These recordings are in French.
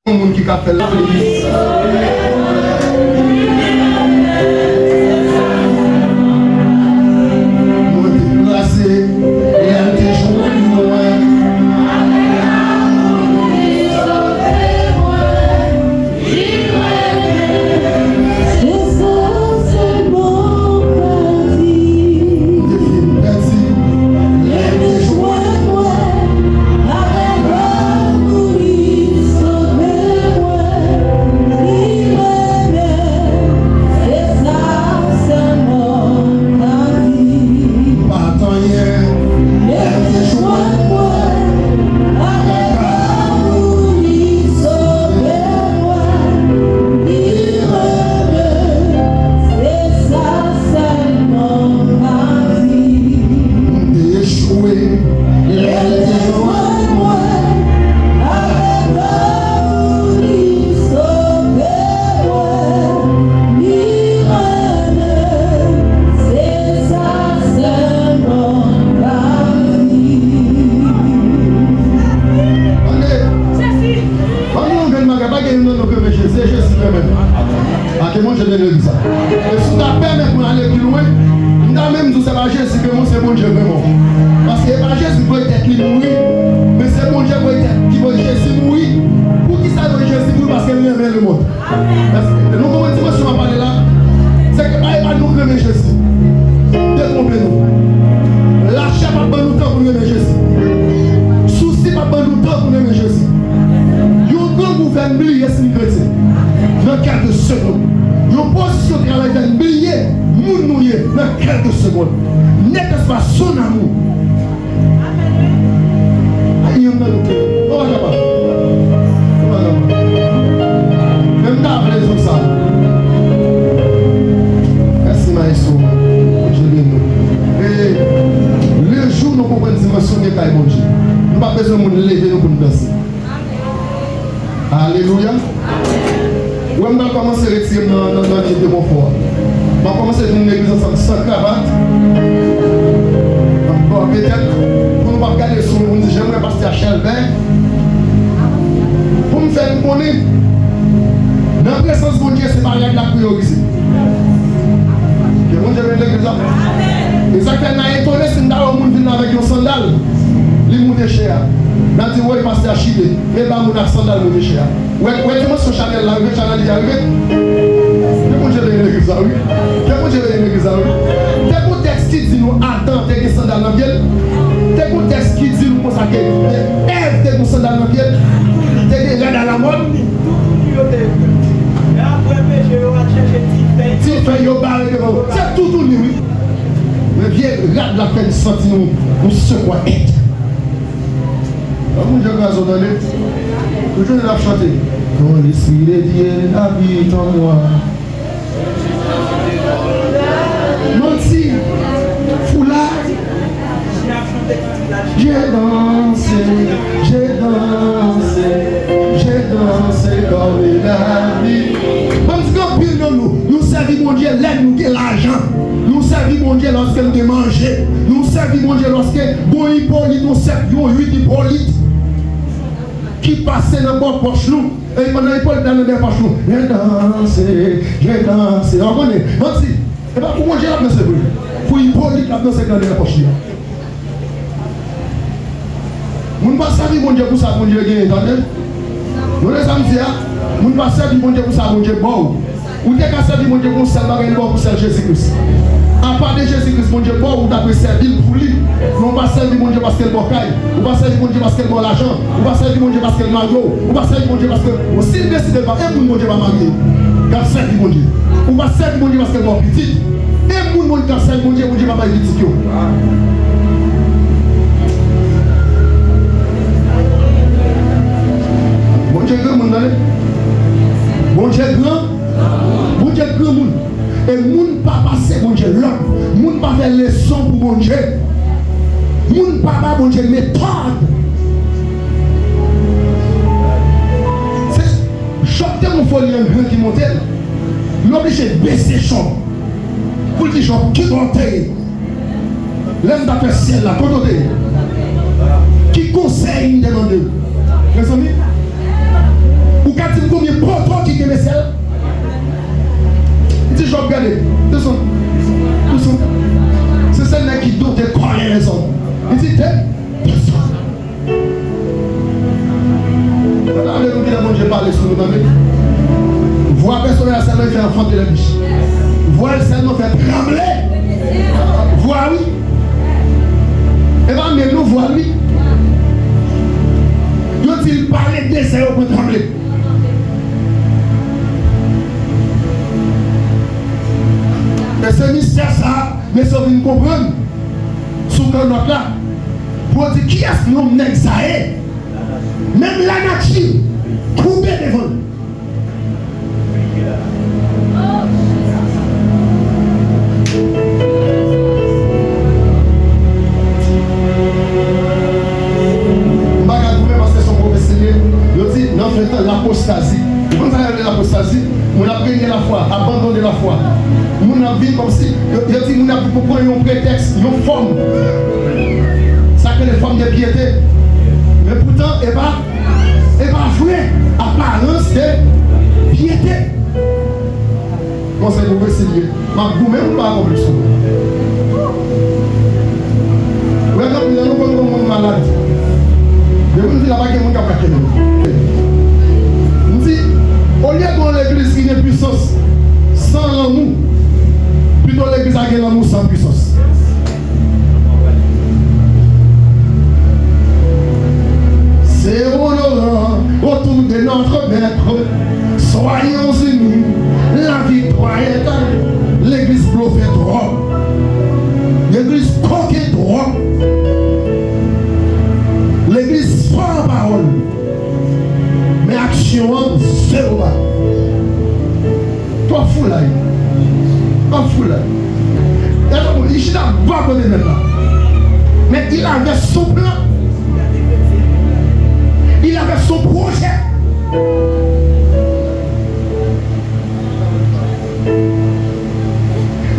monde qui a fait la police. Nous déplacés et elle te joue loin. Alléluia. On va commencer à retirer dans l'année de mon fort. On va commencer à faire une église ensemble sans cravate. Peut-être, pour nous regarder sur nous, j'aimerais passer à Chalbert. Pour me faire une bonne. Dans la présence de Dieu, c'est pas rien de la priorité. Que mon Dieu vienne l'église. Et ça fait un étonné si nous avons avec un sandal. Les monter cher. Dans dit ouais pasteur à Chibé, mais pas mon sandal monter cher. Ouais comment ce Chanel là, le Chanel est arrivé. Que mon Dieu vienne l'église oui. Que mon Dieu vienne l'église oui. T'es mon texte qui dit nous attends t'es sandal dans pied. T'es mon texte qui dit nous pour ça que Ève t'es mon sandal dans pied. T'es déjà dans la mode. Et après péché on va chercher petit fait yo barré devant. C'est tout oui. Mais viens regarde la peine sentir nous ce quoi être. Mon Dieu grâce au donné. Je vais la chanter. Quand l'esprit de Dieu habite en moi. Menti, foulard. J'ai dansé comme la vie. Parce que nous servons mon Dieu, l'aide nous de l'argent. Nous servons mon Dieu lorsque nous devons manger. Nous servons mon Dieu lorsque nous Hippolyte, nous servons 8 Hippolyte. Qui passait dans mon poche nous. Et pendant Hippolyte dans le poche nous. J'ai dansé. On connaît. Menti. Et pas pour manger la danse. Pour Hippolyte la danse dans le poche. Nous ne pas servir mon Dieu pour ça, mon Dieu est entendez? Nous les amis, nous ne pas servir mon Dieu pour ça, mon Dieu bon. Ou t'es qu'à servir mon Dieu pour ça, pour servir Jésus-Christ. À part de Jésus-Christ, mon Dieu bon, ou t'as servir pour lui. Nous ne pas servir mon Dieu parce qu'elle bocaille. Ou pas servir mon Dieu parce qu'elle boit l'argent. Ou pas servir mon Dieu parce qu'elle magot. Ou pas servir mon Dieu parce que s'il décide de pas, et mon Dieu va marier. Qu'elle servir mon Dieu. Ou pas servir mon Dieu parce qu'elle boit petit. Et mon Dieu qu'elle servir mon Dieu va marier petit. Bon Dieu grand monde allez. Bon Dieu grand. Bon Dieu grand monde. Et moun pas passer bon Dieu l'autre. Moun pas faire leçon pour bon Dieu. Moun pas bon Dieu méthode. C'est chopter mon folie un grand qui monte. L'obligé de baisser son. Pour dire genre qui monter. L'homme d'après ciel là côté. Qui conseille une demande. Mes amis. Ou qu'à parler sur nous. Voix personnelle seulement fait enfant de la biche. Voix seulement fait trembler. Voix oui. Et bien même nous voix lui. Il parlait de ça pour trembler. Et ce mystère ça, mais ça vient comprendre. Sous le note là. Pour dire qui est-ce que nous n'exaillons. Même la nature, coupée devant nous. L'apostasie. Quand on a l'apostasie, on a pris la foi, abandonné la foi. On a vu comme si, on a pour prendre un prétexte, une forme. Ça que les formes de piété. Mais pourtant, et pas vrai, apparence de piété. Conseil pour essayer. Mais vous-même, pas en plus. Vous êtes comme malade. Mais vous ne dites pas que vous avez au lieu de l'église qui a une puissance sans l'amour, plutôt l'église a un amour sans puissance. C'est honorant autour de notre maître. Soyons unis, la victoire est à nous. L'église bluffée trop. L'église coquée trop. L'église sans parole. Mais action, zéro. Toi, fou là. Toi, fou là. Il n'a pas donné maintenant. Mais il avait son plan. Il avait son projet.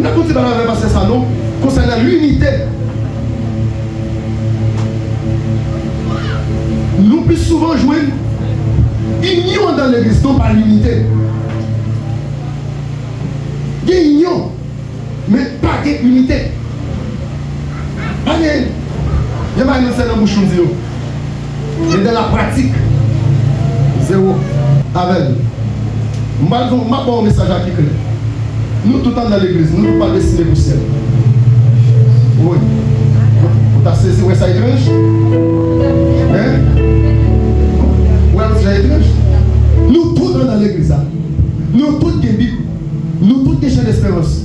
N'a pas dit dans la passé ça, non? Concernant l'unité. Nous plus souvent jouer. Union dans l'église, non pas l'unité. Il y a union, mais pas d'unité. Il y a pas une scène dans bouche zéro. Et dans la pratique, zéro. Avec. Je vais un message à qui clair. Nous, tout le temps dans l'église, nous ne pouvons pas dessiner le ciel. Oui. Vous avez saisi où est-ce que ça étrange? Hein? Nous tous dans l'église, nous tous des Bibles, nous tous des chaînes d'espérance.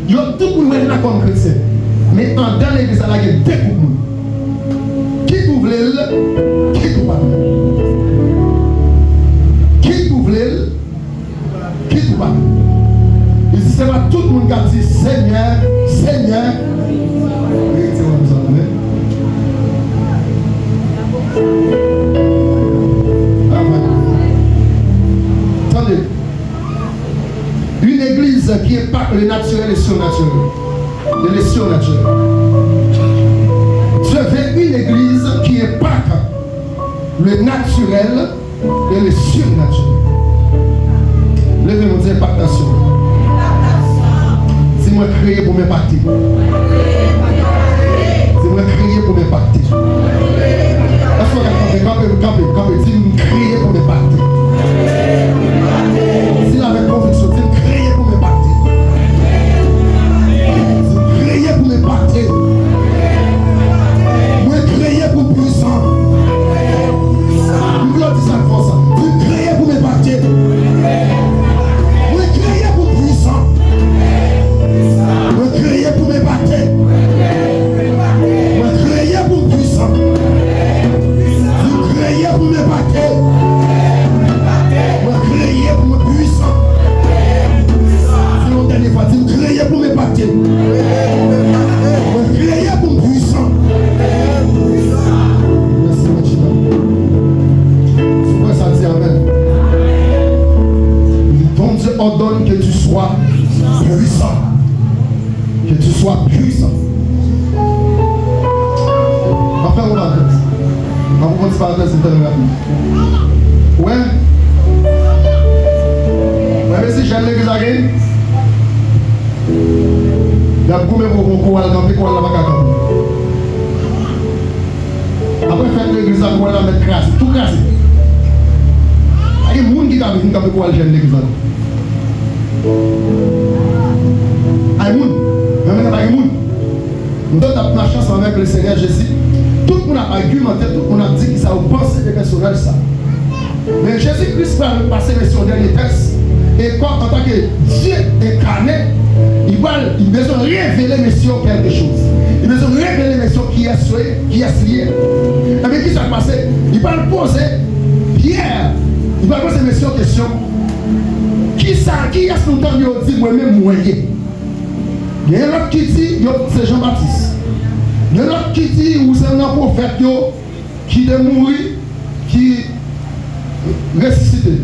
Nous tous pour nous là comme chrétiens. Mais dans l'église, il y a deux groupes. Qui ouvre l'île, qui ouvre pas. Qui ouvre l'île, qui ouvre pas. Et si c'est pas tout le monde qui a dit Seigneur, Seigneur. Une église qui est pas le naturel et surnaturel. Le surnaturel. Je veux une église qui est pas le naturel et le surnaturel. Levez-moi dire impactation. C'est moi créé pour m'impacter. C'est moi créé pour m'impacter. Est-ce qu'on a campé, c'est me créé pour m'impacter. S'il avait conviction, c'est me créé pour m'impacter. C'est créé pour m'impacter. Moi créé pour puissant. Nous voulons dire ça de force. C'est créé pour m'impacter. Moi créé pour puissant. Moi créé pour m'impacter. Moi créé pour puissant. Moi créé pour m'impacter. Moi créé pour me puissant. C'est mon dernier fois. Moi créé pour m'impacter. Moi créé pour me puissant. Merci mon Dieu. C'est quoi ça dit amen? Ton Dieu ordonne que tu sois puissant. Que tu sois puissant. Enfin, on va dire. On va dire parenthèse, c'est tellement rapide. Ouais. Mais si j'aime l'église à gagner, il y a beaucoup de gens qui vont camper, qui vont camper. Après, faire l'église à gagner, mettre crasse, tout crasse. Il y a pas venir comme pour aller gêner l'église. Aïmoun, même Aïmoun, nous avons marché ensemble avec le Seigneur Jésus. Tout le monde a argumenté, tout le monde a dit qu'il a pensé des personnages ça. Mais Jésus-Christ va passer sur le dernier texte. Et quand, en tant que Dieu incarné, il a besoin de révéler Monsieur quelque chose. Il a besoin de révéler Monsieur qui est lié. Et bien, qui s'est passé? Il va poser Pierre. Il va poser Monsieur une question. Qui est-ce que nous avons dit moi-même moyen? Il y a un autre qui dit c'est Jean-Baptiste. Il y a un autre qui dit ou c'est un prophète qui est mort, qui ressuscité.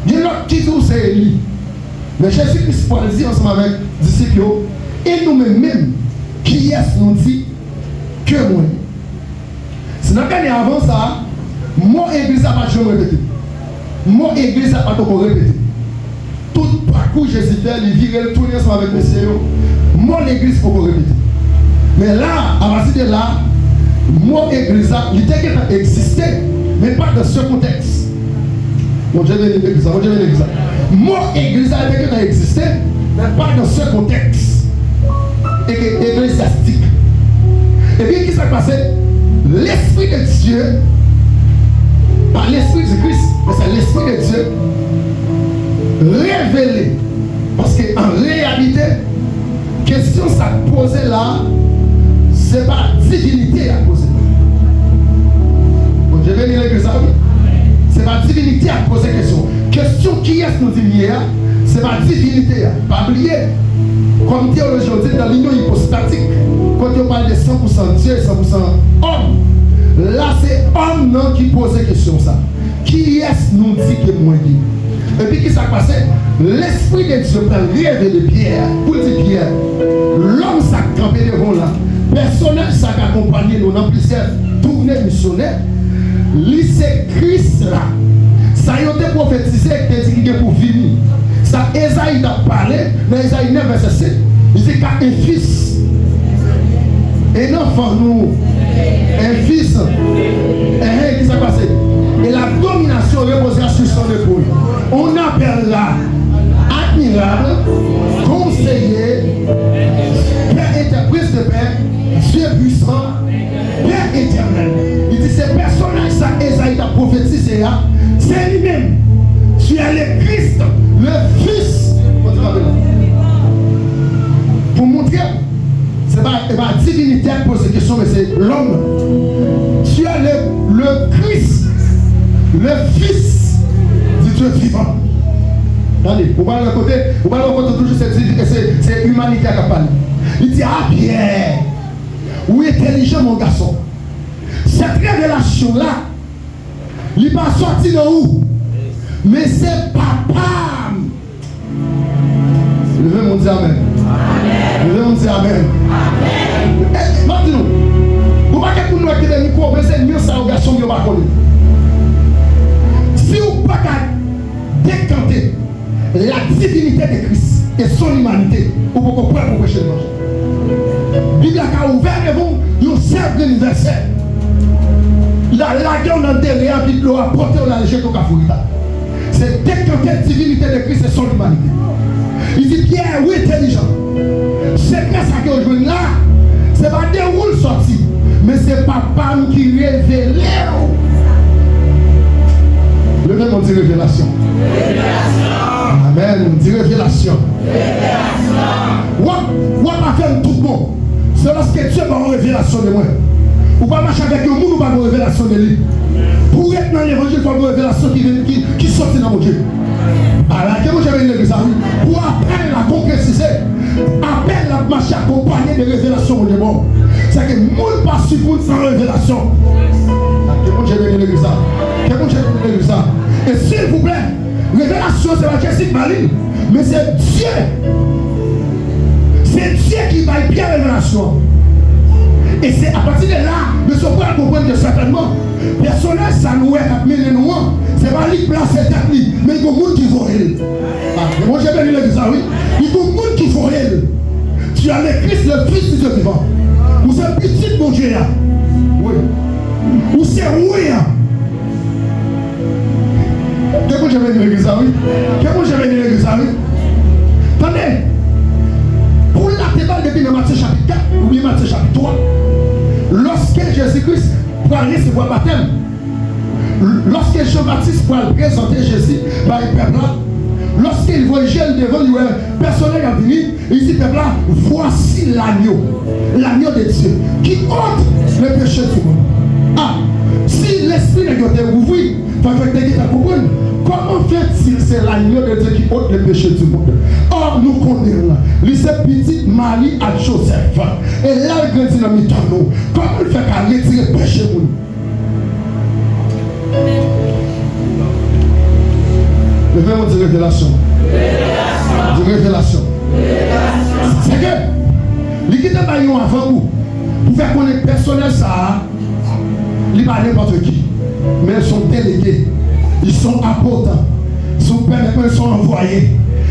Il y a un autre qui dit c'est Élie. Mais Jésus-Christ va le dire ensemble avec les disciples et nous-mêmes, qui est-ce nous dit que moi? Si nous avons avant ça, mon église n'a pas jamais répété. Mon église n'a pas encore répété. Tout parcours Jésus fait, il vire le tourner ensemble avec messieurs. Mon église faut pas répéter. Mais là, à partir de là, mon église, il existé, mais pas dans ce contexte. Mon Dieu béni l'église, mon Dieu béni l'église. Mon église a existé, mais pas dans ce contexte ecclésiastique. Et puis, qu'est-ce qui s'est passé? L'Esprit de Dieu, par l'Esprit de Christ, mais c'est l'Esprit de Dieu révélé. Parce qu'en réalité, question ça posée là, c'est pas divinité à poser. Bon, je vais lire l'église, c'est pas divinité à poser question. Question qui est-ce que nous dit hier, c'est pas divinité. Pas oublier, comme théologien dit dans l'union hypostatique, quand on parle de 100% Dieu et 100% homme, là c'est homme non qui pose question ça. Qui est-ce nous dit que moi dit? Et puis, qui s'est passé? L'Esprit de Dieu prend rêve de Pierre. Pour dire Pierre, l'homme s'est campé devant là. Personnage s'est accompagné nous dans plusieurs tournées missionnaires. C'est Christ là. Ça a été prophétisé qu'il est pour venir. Ça, Esaïe a parlé, dans Esaïe 9, verset 7. Il dit qu'un fils, un enfant, nous, un fils, et qui s'est passé? Et la domination reposera sur son épaule. On appelle là admirable, conseiller, Père prince de paix, Dieu puissant, Père éternel. Il dit ces personnages, ça, Esaïe a prophétisé, c'est lui-même. Tu es le Christ, le Fils. Pour montrer, ce n'est pas la divinité qui pose cette question, mais c'est l'homme. Tu es le Christ, le Fils du Dieu vivant. Attendez, vous parlez de côté, toujours c'est l'humanité qui parle. Il dit, ah Pierre, ou intelligent mon garçon. Cette révélation-là, il n'est pas sorti de où? Mais c'est papa. Levez mon Dieu, amen. Levez mon Dieu, amen. Maintenant, vous ne pouvez pas nous mettre des micros, mais c'est mieux ça aux garçons qui ne pas connu. Si vous ne pouvez pas décanter la divinité de Christ et son humanité, vous ne pouvez pas prêcher le marché. La Bible a ouvert devant un cercle universel. La guerre dans le derrière, puis l'eau a porté dans la légère au Kafourita. C'est décanter la divinité de Christ et son humanité. Il dit Pierre, oui, intelligent. C'est que ça que je là, c'est pas des roules sortis, mais c'est papa qui révèle. Le même on dit révélation. Amen, on dit révélation. On va faire tout bon. C'est lorsque Dieu va avoir une révélation de moi. Ou pas marcher avec le monde ou pas une révélation de lui. Pour être dans l'évangile, il faut une révélation qui sortit dans mon Dieu. Alors, que j'avais une église, pour appeler la concrétiser, appelle la marche accompagnée de révélations mon Dieu. C'est que le monde passe sur vous sans révélation. Que j'avais une église. Et s'il vous plaît, révélation, c'est pas Jessica Maline, mais c'est Dieu. C'est Dieu qui va bien révélation. Et c'est à partir de là, nous sommes prêts à comprendre que certainement, personnage, ça nous est appelé nous. C'est pas lui placer tête, mais il y a des gens qui font elle. Moi j'ai bien dit ça, oui. Il y a des gens qui font elle. Tu as le Christ, le Fils du Dieu vivant. Ou c'est petit mon Dieu là. Oui. Ou c'est oui. j'ai venu à l'église, oui. Comment j'ai venu à l'église, oui. Attendez. Pour la thématique depuis Matthieu chapitre 4 ou bien Matthieu chapitre 3, lorsque Jésus-Christ pour recevoir le baptême, lorsque Jean-Baptiste pour présenter Jésus par le peuple là, lorsqu'il voit Jésus devant lui, personne n'a venu, il dit peuple là, voici l'agneau de Dieu qui ôte le péché du monde. Ah, si l'esprit n'est pas ouvert, il faut que tu comprennes. Comment fait-il c'est l'agneau de Dieu qui ôte le péché du monde? Or, nous connaissons là, c'est petite Marie à Joseph. Et là, il grandit dans le temps. Comment il fait qu'elle retire le péché du monde? Le verbe de révélation. De révélation. C'est que, l'équipe de Bayon avant vous, pour faire connaître personnel ça, il n'y a pas n'importe qui. Mais ils sont délégués. Ils sont apôtres. Ils sont envoyés.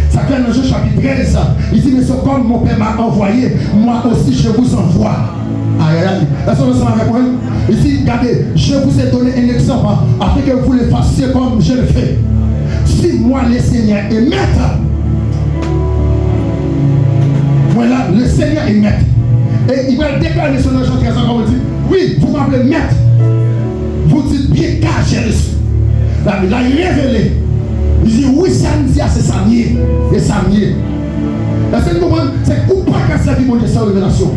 Ça fait dans Jean chapitre 13. Il dit, mais c'est comme mon père m'a envoyé, moi aussi je vous envoie. Aïe aïe aïe. Est-ce que vous avez compris? Il dit, regardez, je vous ai donné un exemple afin que vous le fassiez comme je le fais. Si moi le Seigneur est maître, voilà, le Seigneur est maître. Et il va déclarer sur le Jean 13 comme on dit, oui, vous m'appelez maître. Vous dites bien car j'ai reçu. Là, il a révélé. Il dit oui, ça me dit, c'est ça mieux. Et ça mieux. Là, c'est le moment, c'est ou pas qu'à ça qui monte sans révélation.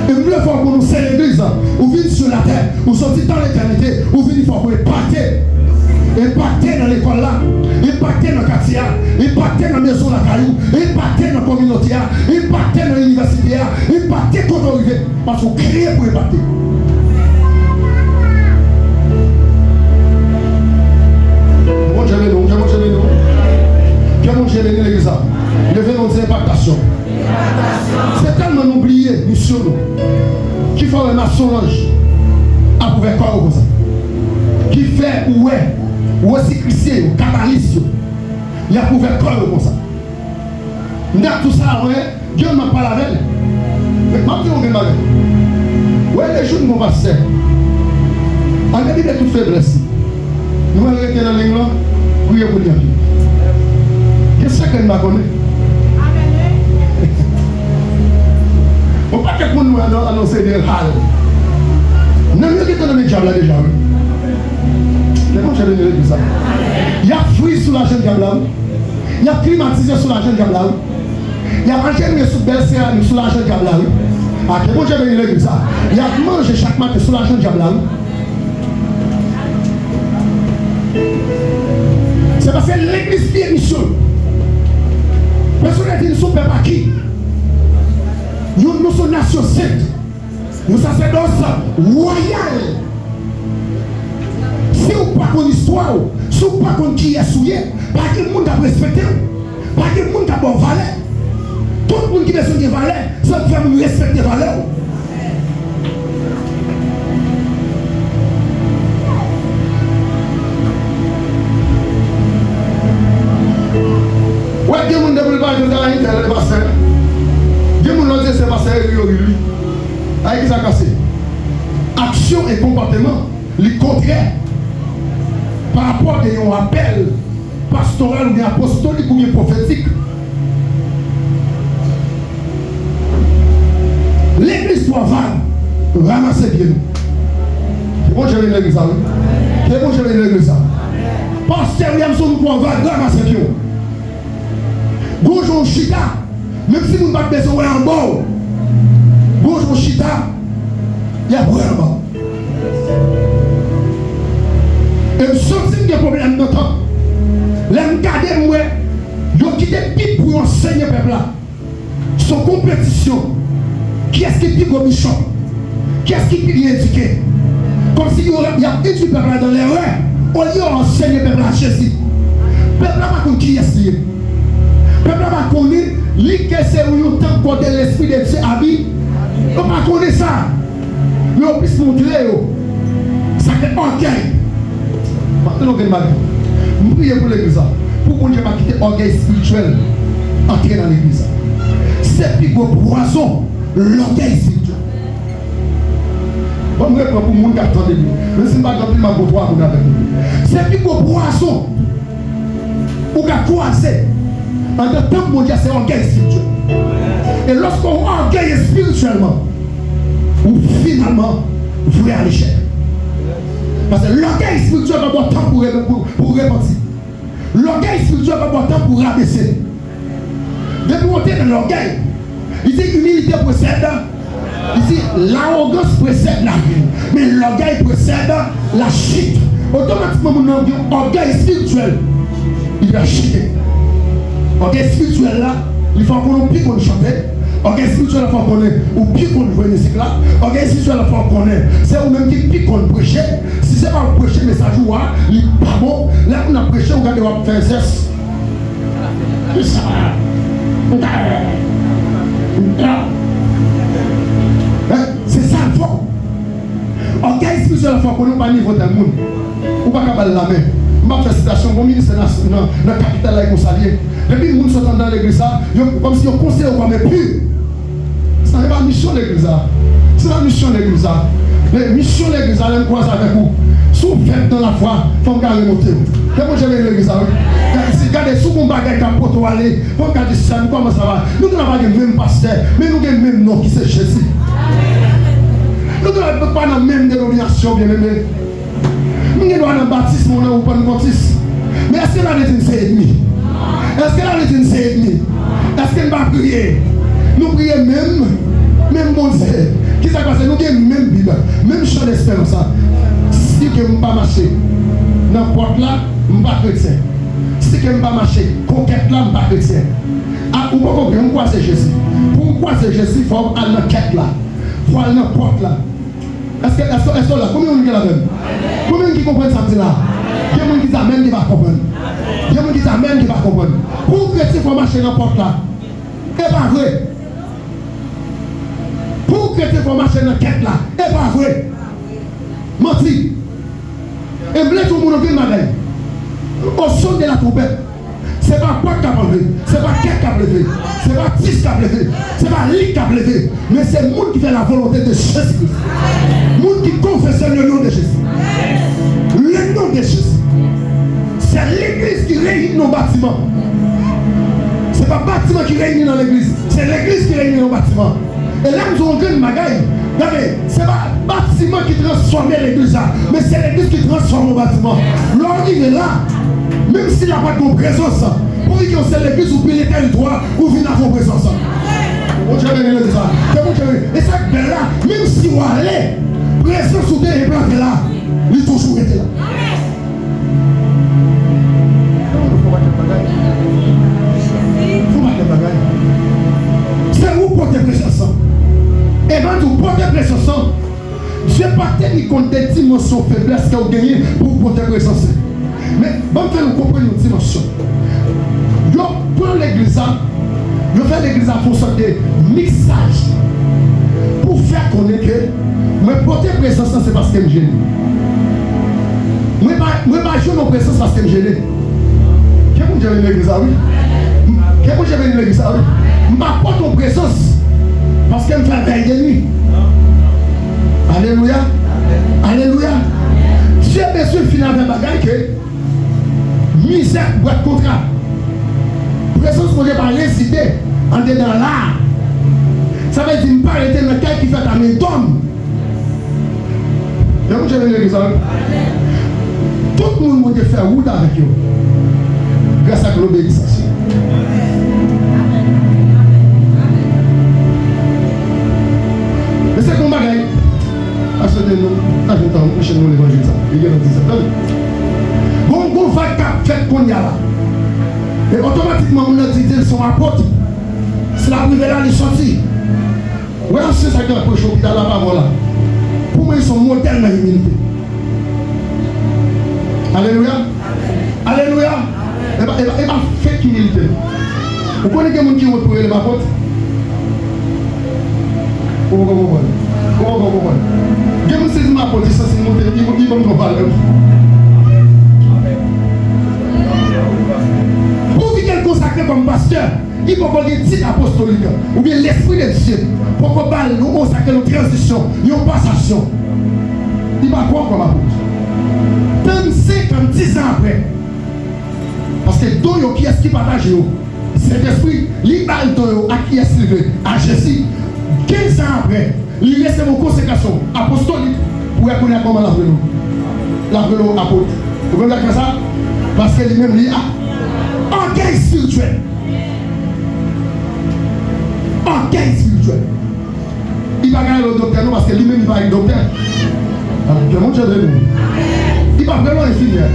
Et nous le faut pour nous c'est l'église. Ou venir sur la terre, ou sortir dans l'éternité, ou venir pour impacter. Impacter dans l'école là, impacter dans le quartier, impacter dans la maison la caillou, impacter dans la communauté, impacter dans l'université, impacter quand on arrive. Parce qu'on crée pour impacter. Comment j'ai venu l'église? Le vélo de l'impactation. C'est tellement oublié, mission nous. Qui fait un maçonnage à pouvoir corps comme ça. Qui fait ou aussi chrétien, ou kabbaliste, il a pouvoir corps comme ça. Nous avons tout ça, Dieu m'a parlé avec elle. Mais comment tu as dit? Oui, les jours nous passent. On a dit de toute faiblesse. Nous allons rester dans l'England, prier pour Dieu. Qu'est-ce que nous connaissons? On ne peut pas que nous annoncer des halles. Nous avons dit que nous avons déjà. Comment j'ai donné ça? Il y a fruits sous la jeune diable. Il y a climatisé sous la jeune diable. Il y a mangé sous bercère sous la jeune diable. Ah, comment j'ai donné ça? Il y a mangé chaque matin sous la jeune diable. C'est parce que l'église qui est mission. Personne n'a dit nous sommes peuple qui. Nous sommes nation sainte. Nous sommes sacerdoce royal. Si vous pas une histoire, si vous pas qui est souillé, pas que le monde a respecté, pas que le monde a bon valeur. Tout le monde qui a besoin de valeur, ça fait nous respecter valeur. Ouais, il y a des gens qui ne pas de passer. Il y a des gens qui c'est passé lui. Avec ça cassé. Action et comportement, le contraire. Par rapport à un appel pastoral ou bien apostolique ou bien prophétique. L'église doit ramasser bien. C'est bon, j'ai l'église. C'est bon, j'ai l'église. Pasteur Williamson doit ramasser bien. Bonjour Chita, même si vous n'avez pas besoin en bas, bonjour Chita, il y a beaucoup en bas. Et je sens qu'il y a des problèmes dans le temps. Là, je regarde moi, je quitte le pour enseigner le peuple là. Son compétition, qui est-ce qui est plus bichon? Qui est-ce qui est plus éduqué? Comme si il y a éduqué le peuple dans l'erreur, au lieu d'enseigner le peuple à Jésus. Le peuple là, pas qui est-ce qui est. Le peuple va connaître que c'est un temps quand l'esprit de Dieu habite. On ne va pas connaître ça. Mais on peut se montrer. Ça fait orgueil. Maintenant, on va prier pour l'église. Pour qu'on ne pas quitter l'orgueil spirituel. Entrer dans l'église. C'est plus gros poison, l'orgueil spirituel. Bon, je vais prendre pour le monde qui attend de lui. Je ne sais pas quand il m'a beau avec lui. C'est plus gros poison. va croiser. En tant que mon Dieu, c'est orgueil spirituel. Et lorsqu'on orgueille spirituellement, ou finalement, vous voulez aller cher. Parce que l'orgueil spirituel va avoir temps pour repentir. L'orgueil spirituel va avoir temps pour rabaisser. Depuis qu'on est dans l'orgueil, il dit que l'humilité précède. Il dit l'arrogance précède la vie. Mais l'orgueil précède la chute. Automatiquement, mon orgueil spirituel, il va chuter. Orgueil spirituel là, il faut qu'on ait plus qu'on chante. Orgueil spirituel, il faut qu'on ait ou plus qu'on joue musique là. Orgueil spirituel, il faut qu'on ait. C'est vous-même qui plus qu'on prêche. Si c'est pas prêcher, mais ça joue, il n'est pas bon. Là, on a prêché, on regarde, on va faire zeste. C'est ça. C'est ça le fond. Orgueil spirituel, il faut qu'on ait pas niveau de monde. Ou pas qu'à la main. Ma félicitations, mon ministre dans la capitale là, il s'allier. Depuis que nous sommes dans l'église, comme si on conseille au mais plus. Ce n'est pas la mission de l'église. C'est la mission de l'église. La mission de l'église, elle croise avec vous. Si vous faites dans la foi, il faut garder le moteur. Comment j'aime l'église? Regardez, si vous bagage comme pour aller, il faut garder ça, comment ça va. Nous n'avons pas le même pasteur, mais nous avons le même nom qui c'est Jésus. Nous n'avons pas la même dénomination, bien aimé. Nous n'avons pas un baptisme ou pas un baptisme. Mais est-ce que la rétine c'est ennemi? Est-ce que la rétine c'est ennemi? Est-ce qu'elle va prier? Nous prions même bon Dieu. Qui s'est passé? Nous avons même Bible, même champ d'espérance. Si je ne peux pas marcher, n'importe là, je ne suis pas chrétien. Si je ne peux pas marcher, conquête là, je ne suis pas chrétien. Ah, vous pouvez comprendre pourquoi c'est Jésus. Pourquoi c'est Jésus? Il faut aller dans la quête là. Il faut aller dans la porte là. Est-ce que là, combien on est là même? Combien qui comprennent ça là? Il y a des gens qui disent Amen qui va comprendre. Il y a des gens qui disent Amen qui va comprendre. Pour que tu faut marcher dans la porte là, c'est pas vrai. Pour que tu faut marcher dans la quête là, c'est pas vrai. Menti. Et blé tout le monde vient madame. Au son de la trompette. C'est pas quoi qui a levé, c'est pas quel qui a levé, c'est pas 10 qui a levé, c'est pas lui qui a levé, mais c'est le monde qui fait la volonté de Jésus-Christ. Le monde qui confesse le nom de Jésus. Le nom de Jésus. C'est l'église qui réunit nos bâtiments. C'est pas le bâtiment qui réunit dans l'église, c'est l'église qui réunit nos bâtiments. Et là, nous avons une bagaille. C'est pas le bâtiment qui transforme l'église, mais c'est l'église qui transforme le bâtiment. L'orgue est là. Même s'il n'y a pas de présence, pour dire que c'est l'église où il est le droit, où vient la présence. Et ça, là, même si vous allez, présence où est planté là, il toujours été là. C'est où porter présence. Et quand vous portez présence, je n'ai pas tenu compte des dimensions faiblesses que vous gagnez pour porter présence. Mais bon, nous comprenons une dimension. Yo prends l'église, yo fait l'église pour sorte de mixage pour faire connaître que moi porter présence c'est parce que je gêne. Moi pas jouer nos présence parce que je gêne. Qu'est-ce que j'aime l'église oui? Qu'est-ce que j'aime l'église oui? Je porte ton présence parce qu'elle me fait veille de nuit. Alléluia. Alléluia. Dieu a besoin de finir avec un bagage que misère pour être contrat. Présence qu'on n'est pas résidé en dedans là. Ça veut dire que je ne pas arrêter dans le cas qui fait ta main d'homme. Et vous avez l'église. Tout le monde peut faire route avec vous. Grâce à l'obéissance. Mais c'est comme bagaille. À ce nous, ajoutons, prochainement l'évangile. Il y a 17 ans. Bon, va fait qu'on y a là. Et automatiquement, on a dit qu'ils sont apôtres. C'est la privée là, ils sont sortis. Oui, c'est ça qui a approché l'hôpital là-bas, voilà. Pour moi, ils sont modèles dans l'humilité. Alléluia. Alléluia. Et bien, faites humilité. Vous connaissez quelqu'un qui est pour les apôtres? Comment comprendre? Comment comprendre? Quelqu'un qui est ma apôtre, ça c'est monté, il va me comprendre. Pour qu'il consacré comme pasteur, il faut qu'on ait un titre apostolique, ou bien l'esprit de Dieu, pour qu'on parle, nous consacrer nos transitions, nos passations. Il va quoi comme apôtre? 35 ans, 10 ans après, Parce que don qui est-ce qui partage cet esprit, l'ibal don à qui est levé, à Jésus. 15 ans après, il laisse mon consécration apostolique pour connaître comment l'appeler apôtre. Vous comprenez ça? Parce que lui-même, il a orgueil spirituel. Orgueil spirituel. Il va gagner le docteur parce que lui-même, il va être docteur. Que mon Dieu de nous. Il va vraiment infirmière.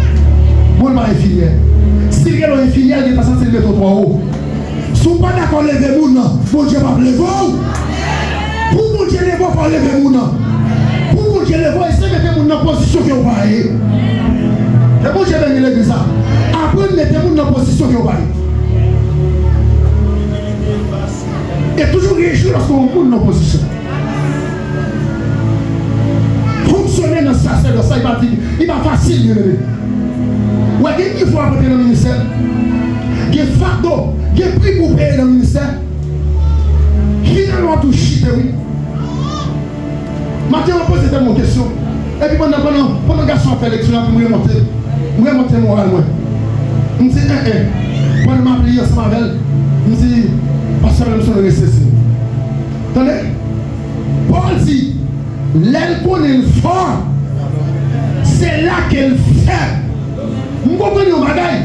Moi, je ne suis pas infirmière. Si il y a une infirmière, il n'est pas censé lever ton trois haut. Si vous n'êtes pas d'accord avec lever mon nom, mon Dieu va lever vous. Pour mon Dieu, lever vous, lever mon nom. Pour mon Dieu, lever vous, essayez de mettre mon nom en position que vous voyez. Et mon Dieu va lever ça. Après, mettez mon nom en position que vous voyez. Et toujours réjouir lorsqu'on vous met en position. Fonctionner dans ça, c'est dans ça, il va facile, bien aimé. Ouais, il faut apporter dans le ministère. Il y a fardeau, il y a prix pour payer dans le ministère. Finalement, tout chute, oui. Maintenant, on pose tellement de questions. Et puis pendant que le garçon a fait l'élection, je vais monter moral. Je me dis, quand je m'appelle ensemble avec elle, je me dis, pasteur, je me suis récessé. Attendez, Paul dit, l'aile qu'on est fort, c'est là qu'elle fait. Vous comprenez le bagage?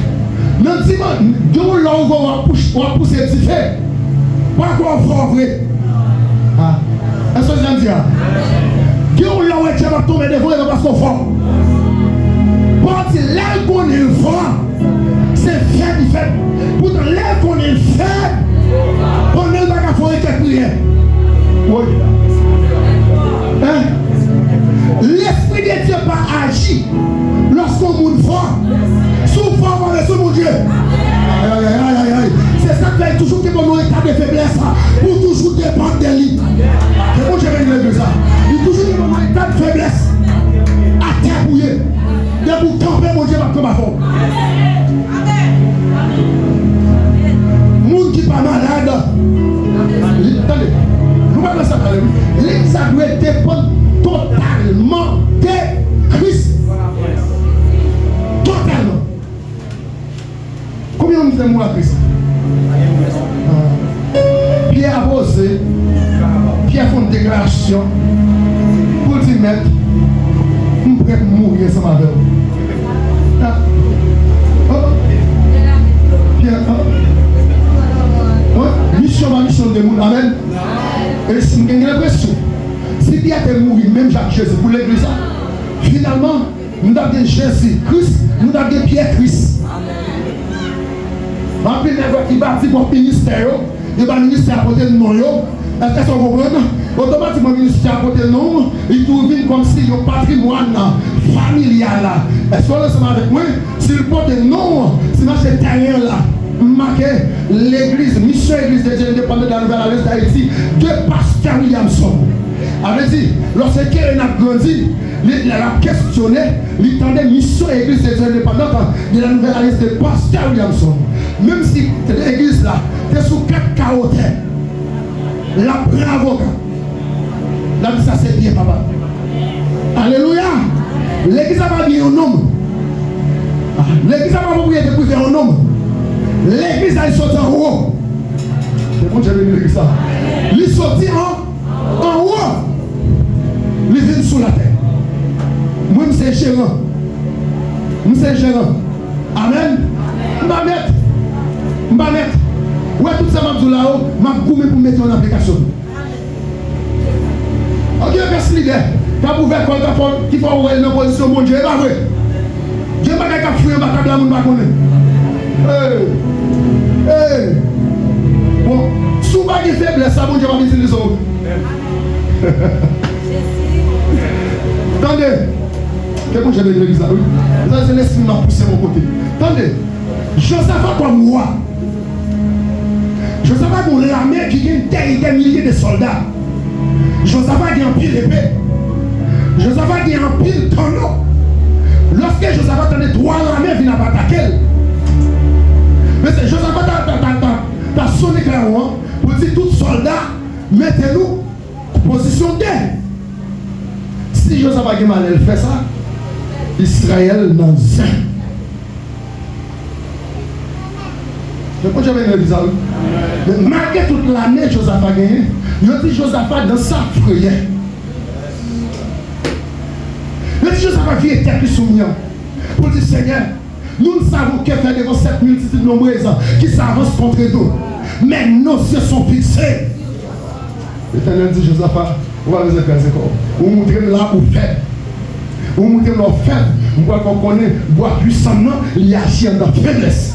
Dans le dimanche, de où l'on va pousser petit fait. Pas quoi fort vrai. Est-ce que je dis? De où l'on va tomber devant et parce qu'on fort. Paul dit, l'aile qu'on est fort, c'est fait du fait. Pourtant, l'aile qu'on est fait, on ne va pas faire quelques prières. Oui. Hein? L'Esprit de Dieu pas agit lorsqu'on monde fort. Souvent, on est mon Dieu. C'est ça qui fait toujours que mon état de faiblesse pour toujours dépendre de lui. C'est bon, je vais dire ça. Il toujours que mon état de faiblesse à terre bouillée. De vous camper, mon Dieu, va comme avant. Monde qui pas malade. Attendez, nous allons ça parler. Ça doit dépendre totalement de Christ. Totalement. Combien on fait moi à Christ? Pierre a posé, Pierre fait une déclaration pour dire, maître, je suis prêt à mourir sans ma vie. Pierre, mission de monde. Amen. Et si vous avez l'impression, si Pierre était mort, même Jacques Jésus, pour l'église, finalement, nous avons Jésus Christ, nous avons Pierre Christ. Il va dire mon ministère, il va ministère à côté de nous. Est-ce que vous comprenez? Automatiquement, le ministère à côté de nous, il trouve comme si le patrimoine familial. Est-ce que vous êtes avec moi? Si le porte non, si c'est derrière là, marqué l'église, mission église de Dieu indépendante de la Nouvelle Alliance d'Haïti, de Pasteur Williamson. Avait dit, lorsque Keren a grandi, il a questionné, il tendait mission église de Dieu indépendante de la Nouvelle Alliance de Pasteur Williamson. Même si l'église là, tu es sous 4 carottes, la bravo. Là, ça c'est bien, papa. Alléluia. L'église n'a pas bien un homme. L'église n'a pas propriété pour faire un homme. L'église a sorti en haut. C'est bon, j'avais dit ça. Il sorti en haut. Il vient sous la terre. Moi, je suis gérant. Je suis gérant. Amen. Je vais mettre. Ouais, tout ça, je vais là-haut. Je vais pour mettre en application. Ok, merci leader. Quand vous faites quoi, qui faut avoir une position, mon Dieu, pas vrai. Dieu n'a pas qu'à fouiller un bataille, la monde va connaître. Bon, si vous n'avez pas de faiblesse, ça, mon Dieu va visiter les autres. Attendez. Quel bon j'avais de l'église là, oui. C'est l'esprit qui m'a poussé de mon côté. Attendez. Josaphat comme moi. Josaphat comme l'armée qui gagne des milliers de soldats. Josaphat qui a un pile d'épée. Josaphat qui a un pile tonneau. Lorsque Josaphat a 3 armées, il n'a pas attaqué. Mais c'est Josaphat a sonné clairement pour dire tout soldat, mettez-nous en position D. Si Josaphat Gemal fait ça, Israël dans un. Je pense que j'avais une bizarre. Mais malgré toute l'année, Josaphat a gagné. Il a dit Josaphat dans sa prière. Il a dit Josaphat qui était plus soumis. Pour dire Seigneur, nous ne savons que faire devant cette multitude nombreuse qui s'avance contre nous. Mais nos yeux sont fixés. L'Éternel dit Josaphat, on va les écraser encore. On montre là où faible. On montre là où faible. On voit qu'on connaît, bois puissamment, il agit dans la faiblesse.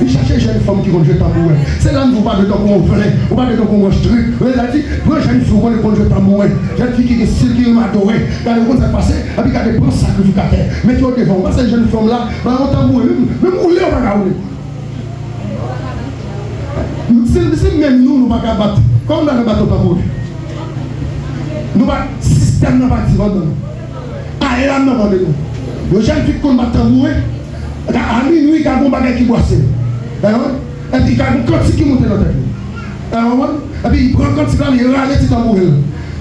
Il cherchait une jeune femme qui conduit tambourin. C'est là où on parle de temps qu'on vient, on parle de temps qu'on mange truc. On a dit, moi j'ai une fille qui conduit tambourin. J'ai une fille qui est style qui m'a adoré. Quand le monde s'est passé, et puis quand elle prend sacrificateur. Mais tu es devant, moi cette jeune femme là, on tambourin, même rouler, on va rouler. C'est même nous, nous ne pouvons pas battre. Comment on va battre au tambourin? Nous va système n'a pas dit vendeur. Ah, et là, nous avons dit. Le jeune fille qui combat tambourin, à minuit, il y a un bagage qui boit. Et puis il y a un quantité qui monte dans la tête. Et puis il prend un quantité qui il râle et il mourir.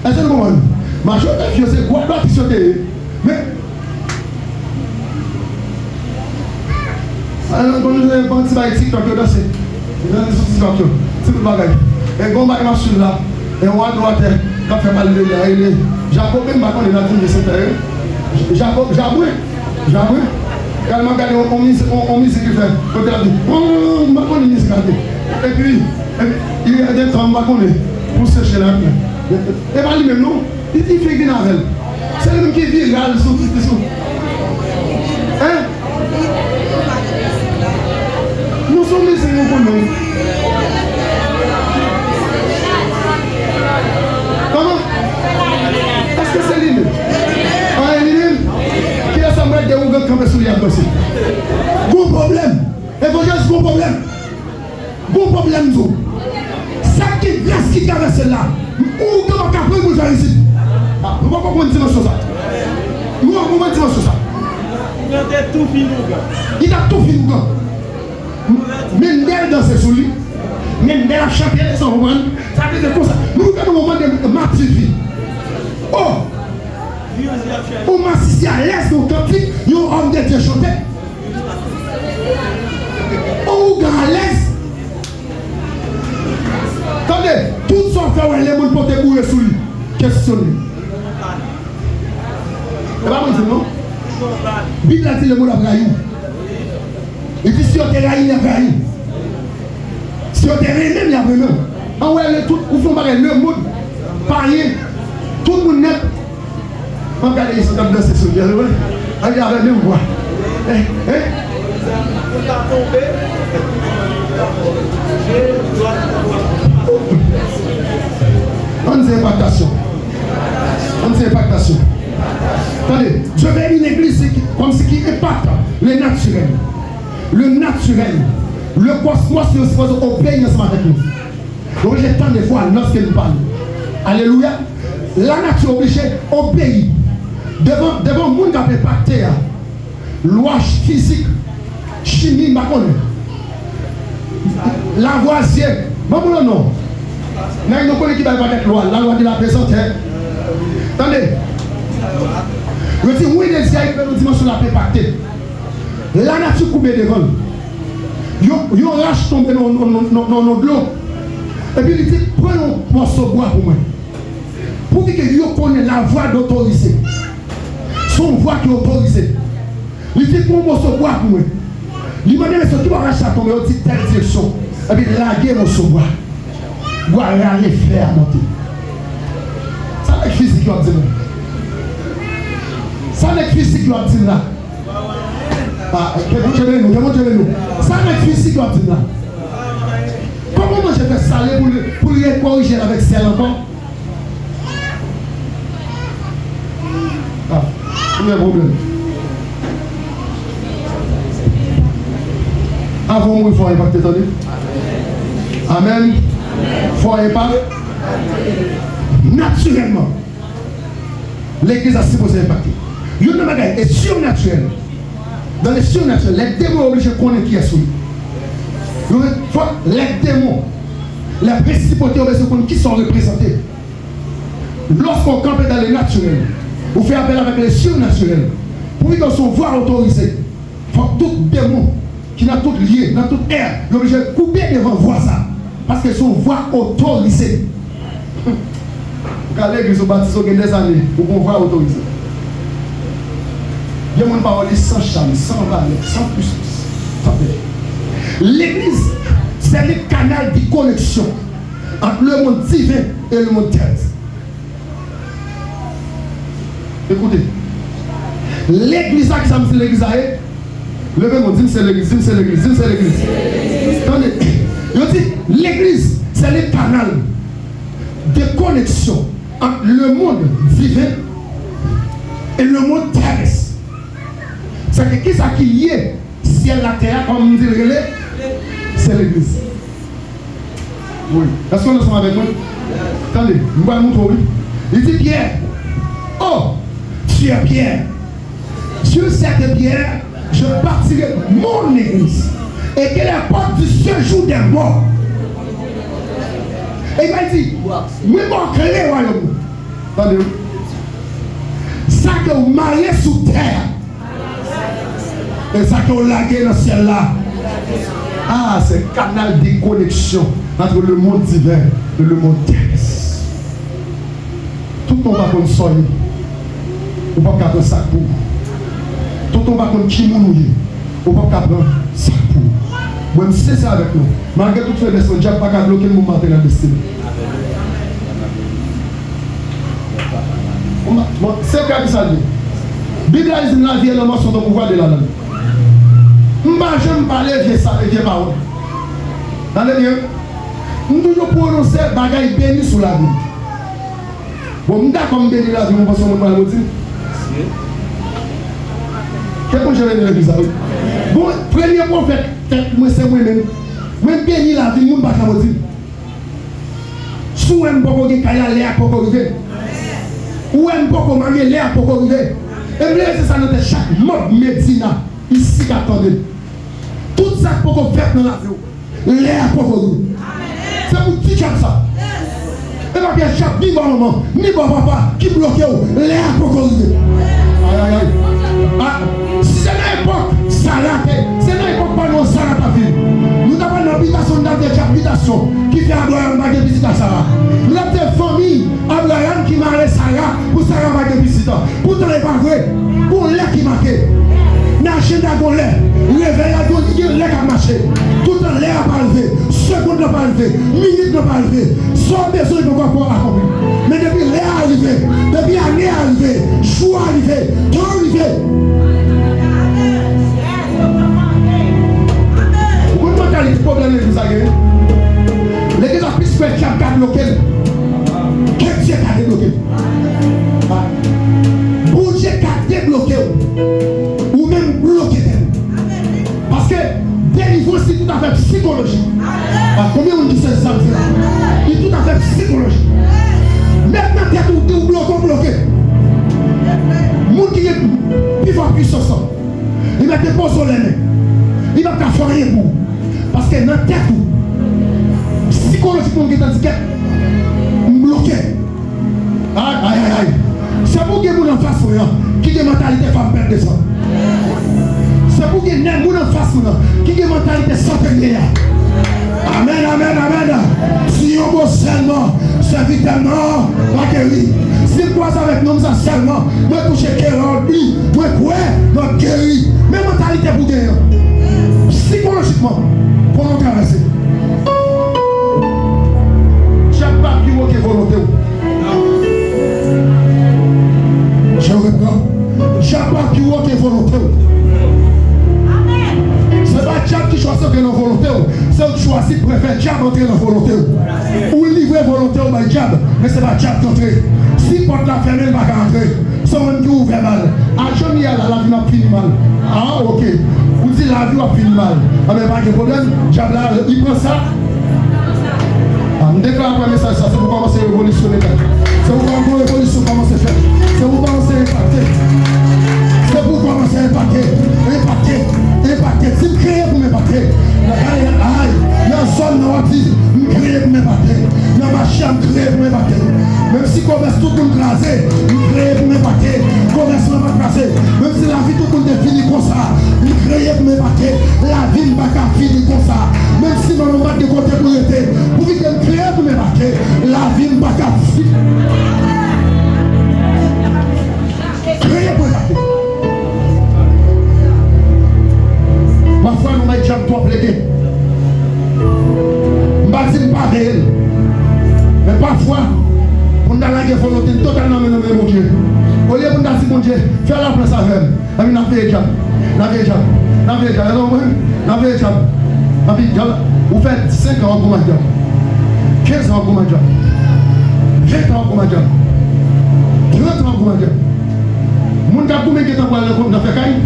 Est-ce que vous comprenez? Ma chose est que c'est quoi l'autre qui sauter. Mais. Alors, quand nous avons un petit bagage TikTok, nous dansons. Nous dansons sur TikTok. C'est le bagage. Et quand on va machine là, et on va à droite, quand on fait mal de l'air, Jacob même pas quand il a dit de cette terre. Jacob, Jacob. Quand on regarde, on mise ce qu'il fait. Quand il a dit, on va connaître ce qu'il a. Et puis, il y a des temps, on va connaître pour sécher la pluie. Et pas lui-même, non. Il fait qu'il avec. C'est lui qui vit là, sur tout ça. Hein? Nous sommes les Seigneurs pour nous. Comment? Est-ce que c'est lui-même? Ah, lui-même? Qui a sa mère de Ougan comme sur les adossés? Bon problème. Évangéliste, bon problème. Bon problème, nous. Ça qui est qui caresse là. Où que va capter pour faire ici? Nous ne pouvons pas comprendre ça. Nous ne pouvons pas dire ça. Il a tout fini. Il a tout fini. Mendel danser sur lui. Mendel a chanté son roman. Ça veut dire comme ça. Nous avons un moment de martyrie. Oh! Pour m'assister à l'aise de cantique, il y a un homme de Dieu chanté. Oh, à l'aise. Attendez, tout son frère, les gens pour te bouiller sur lui. Questionner. C'est pas bon, non? Bible a dit le mot d'Abraham. Il dit si on te raille, il y a raille. Si on te raille, il y a vraiment. En vrai, tout le monde, parier, tout le monde net. Regardez ici, comme dans ces souvenirs. Allez, avec même voix. On dit impactation. On dit impactation. Attendez, je vais une église comme ce qui impacte le naturel. Le naturel. Le cosmos est supposé obéir ensemble avec nous. Donc j'ai tant de fois lorsqu'il nous parle. Alléluia. La nature obligée obéit. Devant le monde qui a impacté, loi physique, chimie, Lavoisier, bon non. Nous ne connaissons qui va impacter la loi de la présence. Attendez. Je dis oui, les Israéliens nous dimension la impacté. La nature coupée devant. Ils ont rage tombé dans l'eau. Et puis il dit, prenez un morceau de bois pour moi. Pour que vous connaissez la voie d'autorisée. Son voie qui est autorisée. Il dit, prenez un morceau de bois pour moi. Il m'a dit, mais ce qui va racheter tomber, il dit telle direction. Et puis laguer mon morceau de bois. Bois aller faire monter. Ça n'est que physique qui va dire. Ça n'est que physique qui va dire là. Ah, démontrez-nous. Ça n'est que physique qui va dire là. Comment moi je fais saler pour les corriger avec celle encore? Ah, il y a un problème. Avant moi, il faut impacter, attendez. Amen. Il faut impacter. Naturellement, l'église a supposé impacter. Il y a une bagaille est surnaturel. Dans les surnaturels, les démons obligés de connaître qui est sous lui. Les démons, les principautés obligés de connaître qui sont représentés. Lorsqu'on campe dans les naturels, on fait appel avec les surnaturels. Pour qu'ils soient voix autorisés, il faut que tout démon qui n'a tout lié, dans toute air, il est obligé de couper devant voisin. Parce que son voix autorisée. Quand l'église au baptiste, il y a des années, pour qu'on voit autorisé. Il y a mon parole sans charme, sans valeur, sans puissance. L'église, c'est le canal de connexion entre le monde divin et le monde terrestre. Écoutez, l'église, ça qui s'appelle l'église, levez-moi, dis-moi c'est l'église, dis-moi c'est l'église, dis-moi c'est l'église. Attendez, je dis, l'église, c'est le canal de connexion entre le monde divin et le monde terrestre. C'est que qui ça qui est ciel la terre, comme on dit le relais, c'est l'église. Oui. Est-ce qu'on est ensemble avec moi? Attendez, nous allons montrer. Il dit Pierre, oh, tu es Pierre. Sur cette pierre, je bâtirai mon église. Et que la porte du séjour des morts. Et il va dire, oui, mon clé, royaume. Attendez. Ça que vous mariez sous terre. Et ça que vous laguez dans le ciel là. Ah, c'est un canal de connexion entre le monde divin et le monde terrestre. Tout le monde va comme soigner. Ou pas qu'à prendre sac pour. Tout le monde va comme qui mouille. Ou pas qu'à prendre sac pour. Moi, je sais ça avec nous. Malgré toute faiblesse, je n'ai pas qu'à bloquer le moment de la destinée. C'est ce que ça dit. La Bible dit que la vie est le morceau de pouvoir de la langue. Je ne vais pas parler de ça, de parole. Dans le lieu, je vais toujours prononcer des bagailles bénies sur la vie. Bon, je ne vais pas bénir la vie, je vais pas le dire. Qu'est-ce que je vais dire l'église? Bon, premier prophète, moi c'est moi-même. Moi bénis la vie, je ne vais pas le dire. Si je ne vais pas aller à Poko-Rivé, ou je ne vais pas aller à Poko-Rivé, et bien c'est ça notre chaque mode médina ici qu'attendez. Tout ça pour qu'on fasse dans la vie. L'air pour vous. C'est pour petit comme ça. Et pas bien chaque ni bon maman, ni bon papa qui bloque l'air pour vous. Aïe aïe aïe. Ah, si c'est dans l'époque, ça l'a fait. C'est dans l'époque pas non ça l'a pas fait. Nous avons une habitation dans des habitations qui fait Abraham pas de visite à Sarah. Nous avons des familles, Abraham qui marre Sarah pour Sarah pas de visite. Pourtant il n'est pas vrai. Pour l'air qui marque. Marcher dans le lait, réveiller à tout le lait qui a marché. Tout le lait n'a pas levé, seconde n'a pas levé, minute n'a pas levé, sans besoin de pouvoir accomplir. Mais depuis lait arrivé, depuis année arrivé, jour arrivé, temps arrivé. Vous comprenez le problème que vous avez? L'église a plus fait qu'il a bloqué. Qu'est-ce qui a débloqué? Pour Dieu qui a débloqué. Ou même bloqué. Parce que délivrance c'est tout à fait psychologique. Combien on dit ça? C'est tout à fait psychologique. Maintenant, tu es tout bloqué. Le monde qui est plus fort puissance, il va te poser les mains. Il va te faire rien pour. Parce que dans la tête, psychologiquement, il est handicapé. Bloqué. Aïe, aïe, aïe. C'est pour que vous en face, qui a mentalité femme perdre de sang. C'est pour que vous en face, qui a mentalité centenaire. Amen, amen, amen. Si on bosse seulement, c'est vitamment pas guéri. Si vous croisez avec nous seulement, nous toucher Kéron, lui, nous quoi, nous guéri. Mais mentalité pour guérir. Psychologiquement, pour nous traverser. Chaque pas qui est volonté. Je reprends. Chaque pas qui est volonté. C'est pas Diable qui choisit que nos volontés, c'est qui choisit préfère Diable entrer dans la volonté. Ou livrer volonté au bas Diable, mais c'est pas Diable qui entre. Si porte la fermée, il va rentrer. C'est un qui ouvre mal. À jamais la vie n'a fini mal. Ah, ok. Vous dites la vie a fini mal. Ah, mais pas de problème. Diable, il prend ça. On déclare un message, ça c'est pour commencer à révolutionner. C'est pour commencer à révolution commencer à faire. C'est pour commencer à impacter. C'est pour commencer à impacter. Impacter. Si vous créez pour m'impacter, il y a une zone où vous créez pour m'impacter. Dans ma chambre, vous créez pour m'impacter. Même si commerce tout le monde crasé, vous créez pour m'impacter. Commerce ne va pas crasé. Même si la vie tout le monde est finie comme ça, vous créez pour m'impacter. La vie volonté totalement dans mon Dieu. Au lieu de dire mon Dieu, fais la place avec elle. On a fait job. Vous faites 5 ans pour ma job, 15 ans pour ma job, 20 ans pour ma job, 30 ans pour ma job. Mon gars, combien de temps pour aller dans le caille?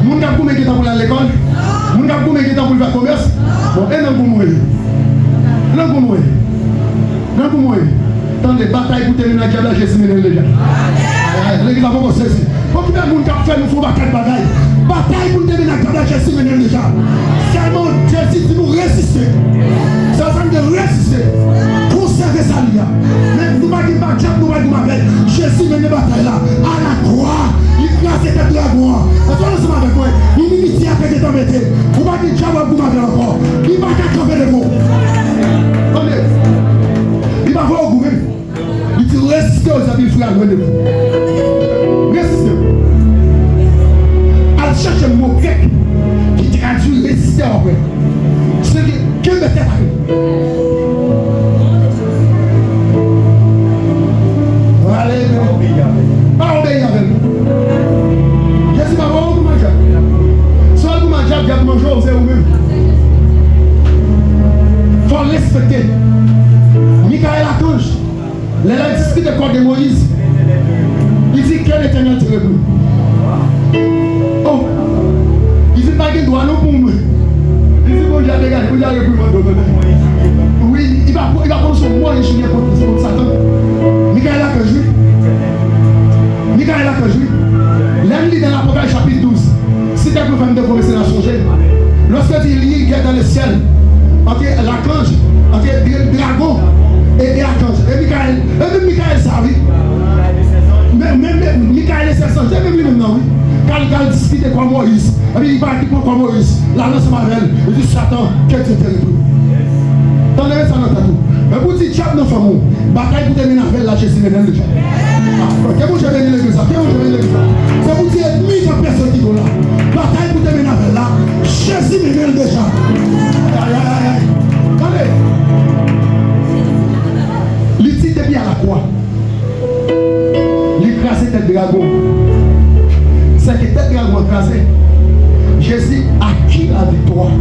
Mon gars, combien de temps pour aller à l'école? Mon gars, combien de temps pour faire commerce? Bon, et non pour mourir. Non pour mourir. Non pour mourir. Dans les batailles pour terminer la diable, Jésus mène les gens. L'église a beaucoup ceci. Combien de monde qui fait nous faut bataille bataille? Bataille pour terminer la diable, Jésus mène les gens. Seulement Jésus dit nous résister. Ça veut dire résister. Conserver sa ligne. Mais nous ne pouvons pas dire nous ne Jésus mène les batailles là. À la croix, il classe cette dragon. Est-ce que avec moi? Il initie à faire des embêtés. Vous ne pouvez pas dire diable vous m'avez encore. Il va pas camper de vous. Attendez. Il va voir au gouvernement. Il dit résister aux habits frères loin de vous. Résister. Elle cherche un mot grec qui traduit résister en vrai. C'est que me tête avec. Allez, pas obéir avec nous. Jésus va voir où vous mangez. Soit vous mangez, vous mangez, vous êtes vous-même. Il faut respecter. Michael Archange, les discute de corps de Moïse. Il dit quel éternel tiré plus. Oh, il dit pas qu'il doit nous pour moi. Il dit bon, j'ai regardé, vous avez repris mon domaine. Oui, il va prendre son mot et je contre Satan. Michael Archange. Michael Archange. L'ennemi dans l'Apocalypse chapitre 12. Si tu as pu faire une promesse à changer. Lorsque tu lis, il y a dans le ciel. Entre l'archange, entre le dragon. Et archange, et Michael, même Michael savait. Même Michael est sergent, j'ai même lui-même non, oui. Quand il discute de quoi Moïse, et puis il va dire quoi Moïse, la lance Marvel, il dit Satan, quel est terrible. T'en as ça dans ta tout. Mais pour dire, tchap nos femmes, bataille pour terminer avec la Jésus maintenant déjà. Qu'est-ce que je vais dire l'église? C'est pour dire, mise en personne qui sont là. Bataille pour terminer avec là, Jésus maintenant déjà. Attendez. L'outil depuis à la croix. L'écraser tête dragon. C'est que tête dragon écrasé. Jésus a acquis la victoire.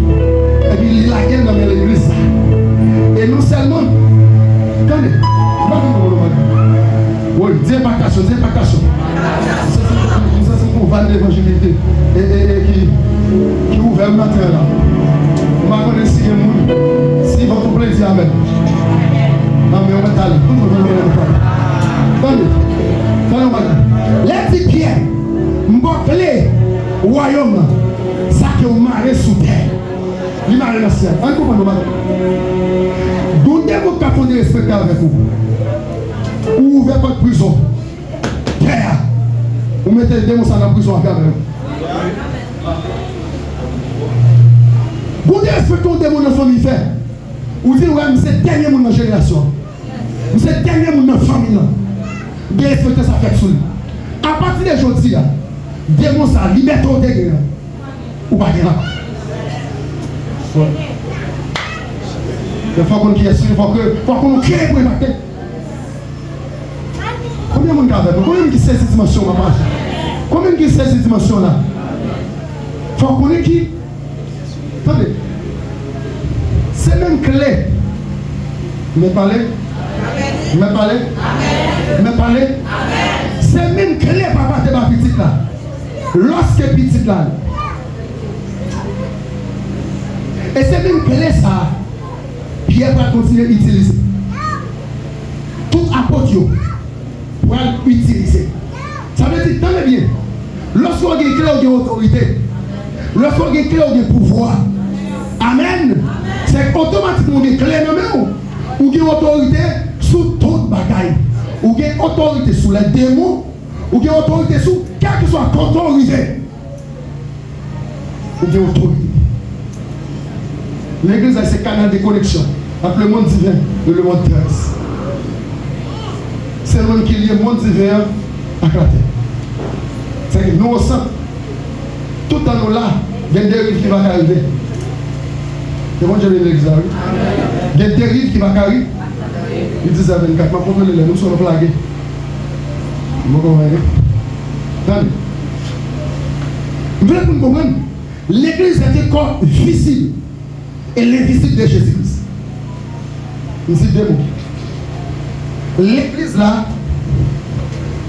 Et puis il a gagné dans l'église. Et non seulement. Attendez. Oui, débarcation. C'est pour vendre l'évangélité. Et qui ouvre le matin là. On va connaître si votre plaisir amen. Non, mais on va t'aller. Les petits pierres, m'bocler, royaume, ça que vous marrez sous terre. Il marre dans le ciel. Un coup, d'où vous capotez le spectacle avec vous? Ou ouvrez votre prison. Terre. Vous mettez des démons dans la prison avec vous. Vous respectez les démons dans la famille fait. Vous dites, ouais, c'est le dernier monde dans la génération. C'est le dernier monde dans la famille. Bien respecter ça fait sous lui. À partir d'aujourd'hui, démon ça, liberté au dégât. Ou pas là. Il faut qu'on y ait il faut qu'on crée pour impacter. Combien de monde avec nous? Combien qui sait cette dimension, maman? Combien qui sait cette dimension là? Il faut qu'on ait qui? Attendez. C'est même clé. Me parler? C'est même clé papa de ma petite là. Lorsque petite là. Et c'est même clé ça. Pierre va continuer à utiliser. Tout apôtre pour utiliser. Ça veut dire, tenez bien. Lorsqu'on a une clé, on a une autorité. Lorsqu'on a une clé, on a un pouvoir. Amen. C'est automatiquement une clé non ou une autorité sur toute bagaille. Ou une autorité sur les démons. Ou une autorité sur quel que soit contrôle arrivé. Ou une autorité. L'église a ses canaux de connexion entre le monde divin et le monde terrestre. C'est le monde qui lie le monde divin à la terre. C'est que nous au centre, tout en nous là, il y a une dérive qui va arriver. C'est bon, je vais l'église. Il y a une dérive qui va arriver. Il dit ça 24, ma comprendre les nous sommes flagués. Vous comprenez? Attendez. Vous voulez pour comprendre? L'église est un corps visible et l'invisible de Jésus-Christ. Ici deux mots. L'église là,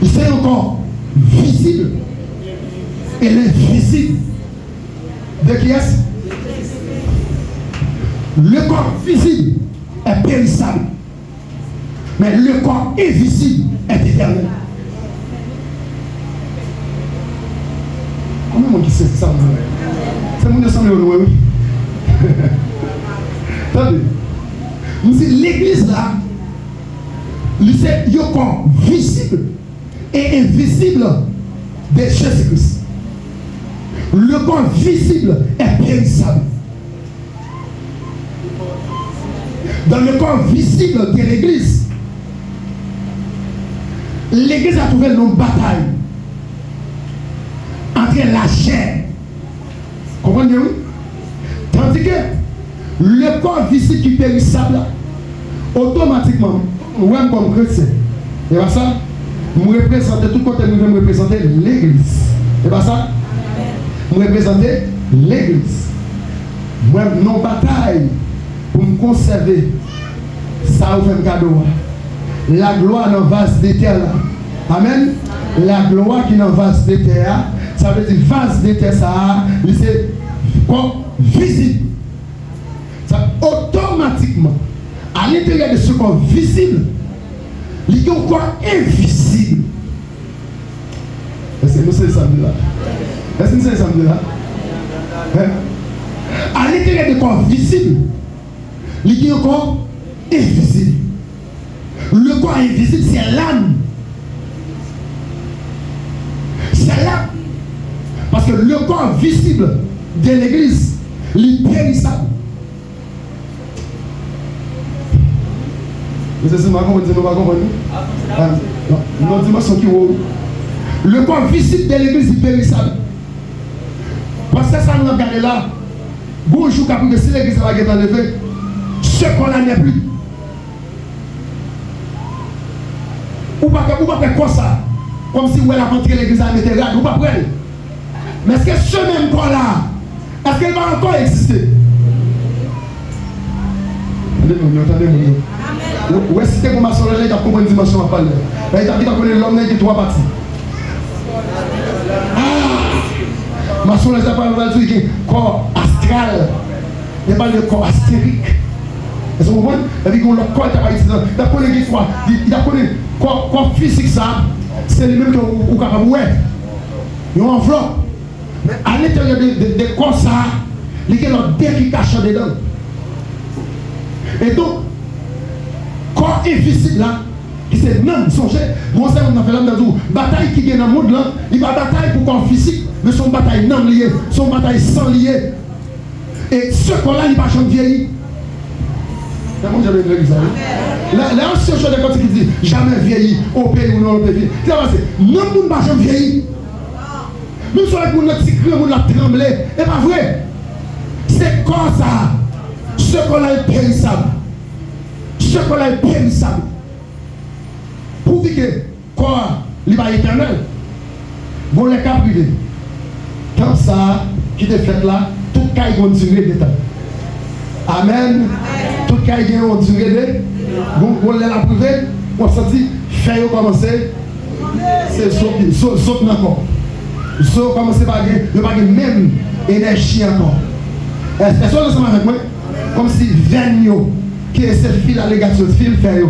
c'est un corps visible et l'invisible de qui est-ce? Le corps visible est périssable, mais le corps invisible est éternel. Combien de monde qui sait ça? C'est mon descendant, oui. Attendez. L'église là, c'est le corps visible et invisible de Jésus-Christ. Le corps visible est périssable. Dans le corps visible de l'église, l'église a trouvé une bataille entre la chair. Comprenez-vous? Tandis que le corps visible qui est périssable, automatiquement, moi comme chrétien, et pas ça, je représente tout côté, je vais représenter l'église. Et pas ça? Je représenter l'église. Moi, nos batailles pour me conserver, ça vous fait un cadeau. La gloire dans le vase de terre. Amen. La gloire qui est dans le vase de terre, ça veut dire vase de terre, ça, c'est corps visible. Ça, automatiquement, à l'intérieur de ce corps visible, il y a un corps invisible. Est-ce que nous sommes samedi là? Est-ce que nous sommes samedi là? À l'intérieur du corps visible, il y a un corps invisible. Le corps invisible, c'est l'âme. C'est l'âme. Parce que le corps visible de l'église, il est périssable. Vous savez, nous ne comprenons pas. Nous dimension qui est. Le corps visible de l'église est périssable. Parce que ça nous a gardé là. Bonjour, que si l'église va être enlevée, ce qu'on a n'est plus. Ou pas faire comme ça. Comme si vous avez rentré l'église à mettre là, ou pas prêt. Mais est-ce que ce même corps là, est-ce qu'il va encore exister? Attendez-moi. Où est-ce que vous m'assez là, il y a combien de dimensions à parler? Il y a l'homme qui est trois parties. Ma soeur, elle parle de corps astral. Elle parle de corps astérique. Est-ce que vous comprenez? Et puis, le corps est pas ici. Il a connu le corps physique, ça. C'est le même que vous avez capable. Il y a une enveloppe. Mais à l'intérieur de corps, ça, il y a un dé qui cache dedans. Et donc, corps invisible là, qui c'est non, songez, mon Seigneur on a fait l'homme de bataille qui est dans le monde là, il va bataille pour corps physique, mais son bataille non liée, son bataille sans liée. Et ce corps là, il va jamais vieillir. C'est bon, j'avais l'église. L'ancien chose de côté qui dit jamais vieillir au pays où non pays. C'est vrai, non, nous ne va jamais vieillir. Nous sommes pour notre cycle, nous la trembler. Et pas vrai. C'est comme ça. Ce qu'on a est périssable. Ce qu'on a est périssable. Pour dire que quoi, il va éternel. Bon, les cas privés. Comme ça, qui te fait là, tout cas ils vont durer des temps. Amen. Tout cas ils vont durer des. Bon, les la privée, on se dit, faire commencer. C'est saute encore. So, comme c'est pas de même énergie encore. Est-ce que vous êtes avec moi? Comme si Venio, qui est ce fil à l'égation, fil fait.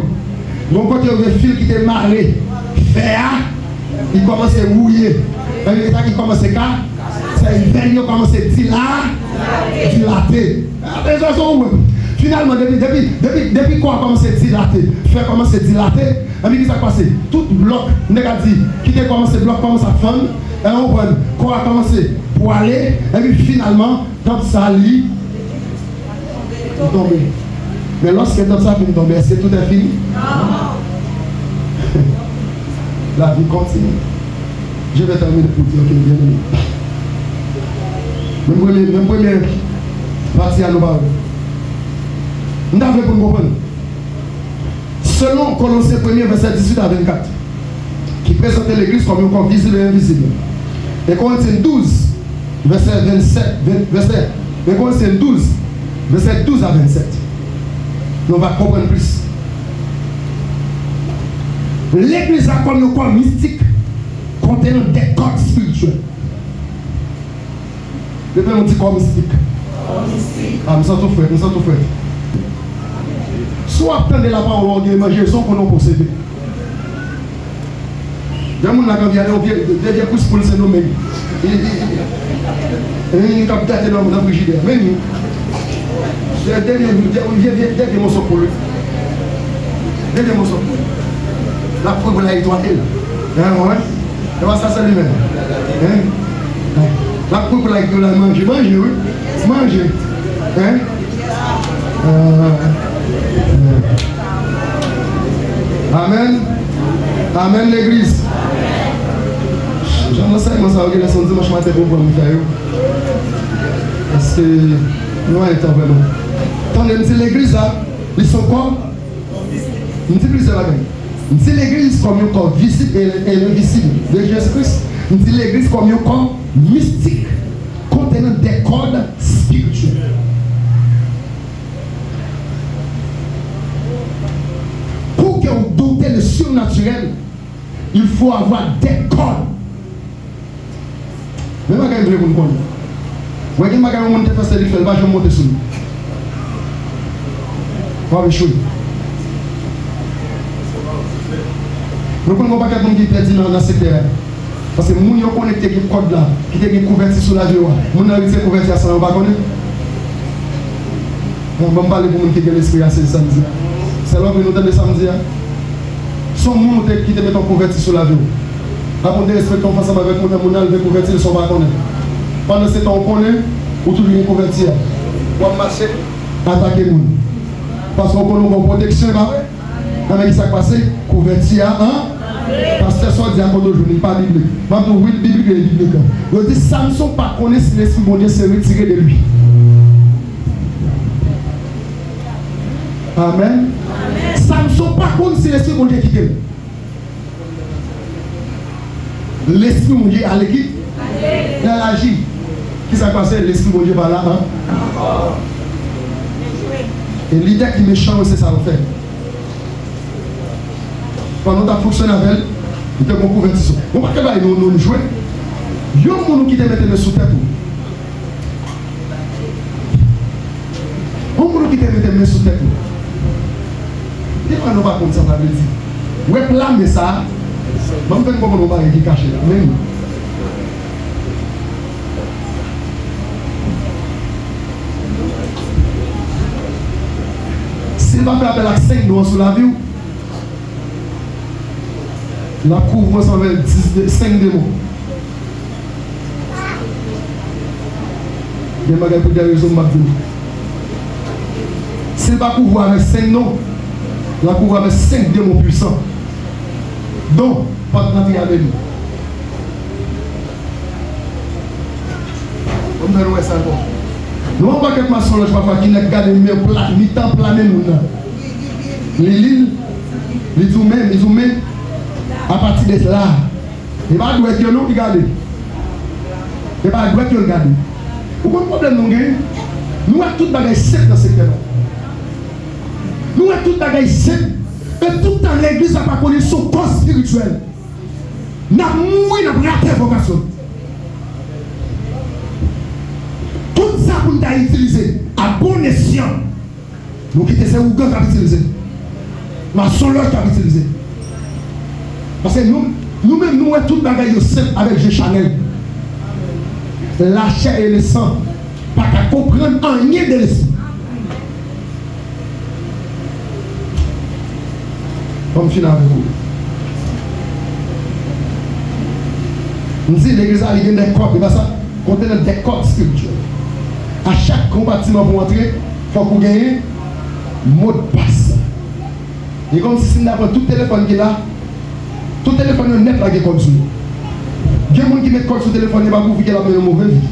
Donc, quand il y a un fil qui est marré, fait, il commence à rouiller. Il commence à casser. C'est Venio qui commence à dilater. Finalement, depuis quoi commence à dilater? Fait commence à dilater. Et puis, qu'est-ce qui s'est passé? Tout bloc négatif qui a commencé, bloc commence à fondre. Et on voit quoi a commencé pour aller. Et puis finalement, quand ça lit, il tombe. Mais lorsque tout ça finit de tomber, est-ce que tout est fini? Non. La vie continue. Je vais terminer pour dire que bien aimé. Même première partie à nous parler. Nous avons pour nous comprendre. Selon Colossiens 1, verset 18 à 24, qui présentait l'église comme un corps visible et invisible. Et Corinthiens 12, verset 12 à 27. Nous va comprendre plus. L'église a comme un corps mystique contenant des corps spirituels. Le même dit corps mystique. Ah, nous sommes tout frères, nous sommes tout frères. Soit attendez la parole de manger, soit qu'on a possédé. Il y a des gens qui ont dit que les pouces pour le nommé. Il y a des gens dans le frigidaire. Mais nous, dernier morceau pour lui. Dernier morceau. La preuve là, il doit être là. Et ça, c'est lui-même. La preuve là, il doit manger. Manger, oui. Manger. Amen. Amen, l'église. J'en sais, moi, ça va regarder son dimanche matin pour vous faire. Parce que nous avons été vraiment. Tandis que l'église, là, ils sont quoi? Nous disons plus de la même. Nous disons l'église comme un corps visible et invisible de Jésus-Christ. Nous disons l'église comme un corps mystique contenant des cordes spirituelles. Pour que vous doutez le surnaturel, il faut avoir des cordes. Mais moi, je vais vous connaître. Moi, je vais vous monter face à lui, je vais monter sur lui. Je vais échouer. Nous ne connaissons pas quelqu'un qui est perdu dans ce secteur. Parce que les gens qui connectent avec le code là, qui sont convertis sur la vie, les gens qui sont convertis à ça, on ne va pas connaître. On va parler pour les gens qui ont l'esprit à ce samedi. C'est là que nous avons le samedi. Sont les gens qui te mettent convertis sur la vie. Après, on respecte ensemble avec les gens qui sont convertis, ils ne sont pas connaître. Pendant ce temps, on connaît, ou tout le monde est converti. On va marcher, attaquer les gens. Parce qu'on connaît une protection. Avec ce qui s'est passé, converti à un. Parce que ça dit à mon aujourd'hui, pas biblique. Même pour oui, biblique et biblique. Je dis, Samson pas connaît si l'esprit de Dieu s'est retiré de lui. Amen. Samson pas connaît si l'esprit de Dieu quitté. L'esprit de Dieu à l'équipe. Il a agi. Qui s'est passé? L'esprit de Dieu va là. Et l'idée qui est méchant, c'est ça le fait. Quand on a fonctionné avec elle, il était bon convertissement. On va pas nous jouer. Il y a un monde qui te met sous tête. Un monde qui te met sous tête. Et quand on va comme ça, on va dire. Ouais, là, mais ça, je ne sais pas comment on va y cacher là. Mais s'il va faire appel à 5 doigts sur la vie, la couvre avec 5 démons. Il y a des raisons de s'il va couvrir avec 5 noms, la couvre avec 5 démons puissants. Donc, pas de nature avec lui. On va voir ça encore. Nous n'avons pas quelque chose qui n'a pas de mieux plat, ni temps plané nous. Les lignes, les zoomés, à partir de là, il va doit être nous qui garde. Il va doit être garder. Pourquoi le problème nous gagne? Nous avons tout bagage sec dans ce secteur. Nous avons tout bagage sec. Et tout le temps l'église n'a pas connu son corps spirituel. Nous avons mouru dans la vocation. Tout ça pour nous utiliser à bon escient. Nous quittons ces Ougans qui ont utilisé. Ma soeur qui a utilisé. Parce que nous-mêmes, nous avons tout le bagage simple avec G. Chanel. La chair et le sang. Pas qu'à comprendre rien de l'esprit. Comme finir avec vous. Nous disons l'église a des corps, et bien ça, contenant des corps spirituels. À chaque compartiment pour entrer, il faut qu'on gagne mot de passe. Et comme si nous avons tout téléphone qui est là, tout téléphone net là qui est comme ça. Il y a des gens qui mettent code sur le téléphone et ne pas qu'il a une mauvaise vie.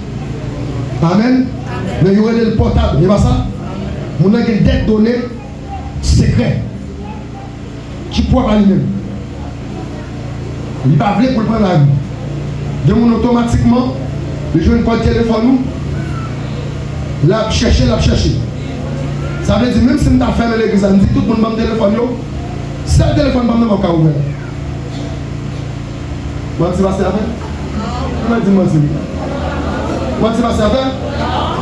Amen. Mais il y aurait le portable, et pas ça. On a des données secrètes. qui pourra pas lui-même. Il ne pas pour prendre la vie. De mon automatiquement, le jeune code téléphone nous, l'a cherché. Ça veut dire, même si nous avons fermé l'église, nous dit tout le monde dans le téléphone, c'est le téléphone qui va pas ouvert. Comment tu vas faire? Comment tu vas faire? Comment tu vas faire?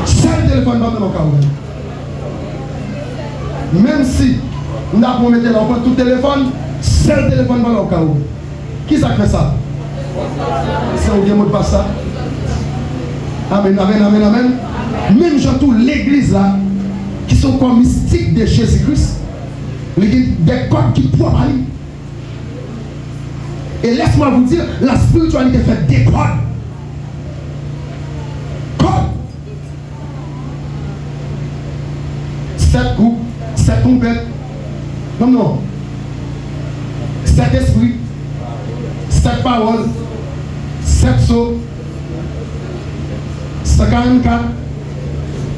C'est le téléphone qui va pas ouvert. Même si nous avons mis tout le téléphone, c'est le téléphone qui va pas ouvert. Qui ça fait ça? C'est au mot de passe ça. Amen. Même gens tout l'église là, qui sont comme mystiques de Jésus-Christ, des codes qui pourraient parler. Et laisse-moi vous dire, la spiritualité fait des codes. Sept groupes, 7 trompettes. Non. 7 esprits, 7 paroles, 7 sauts, 144,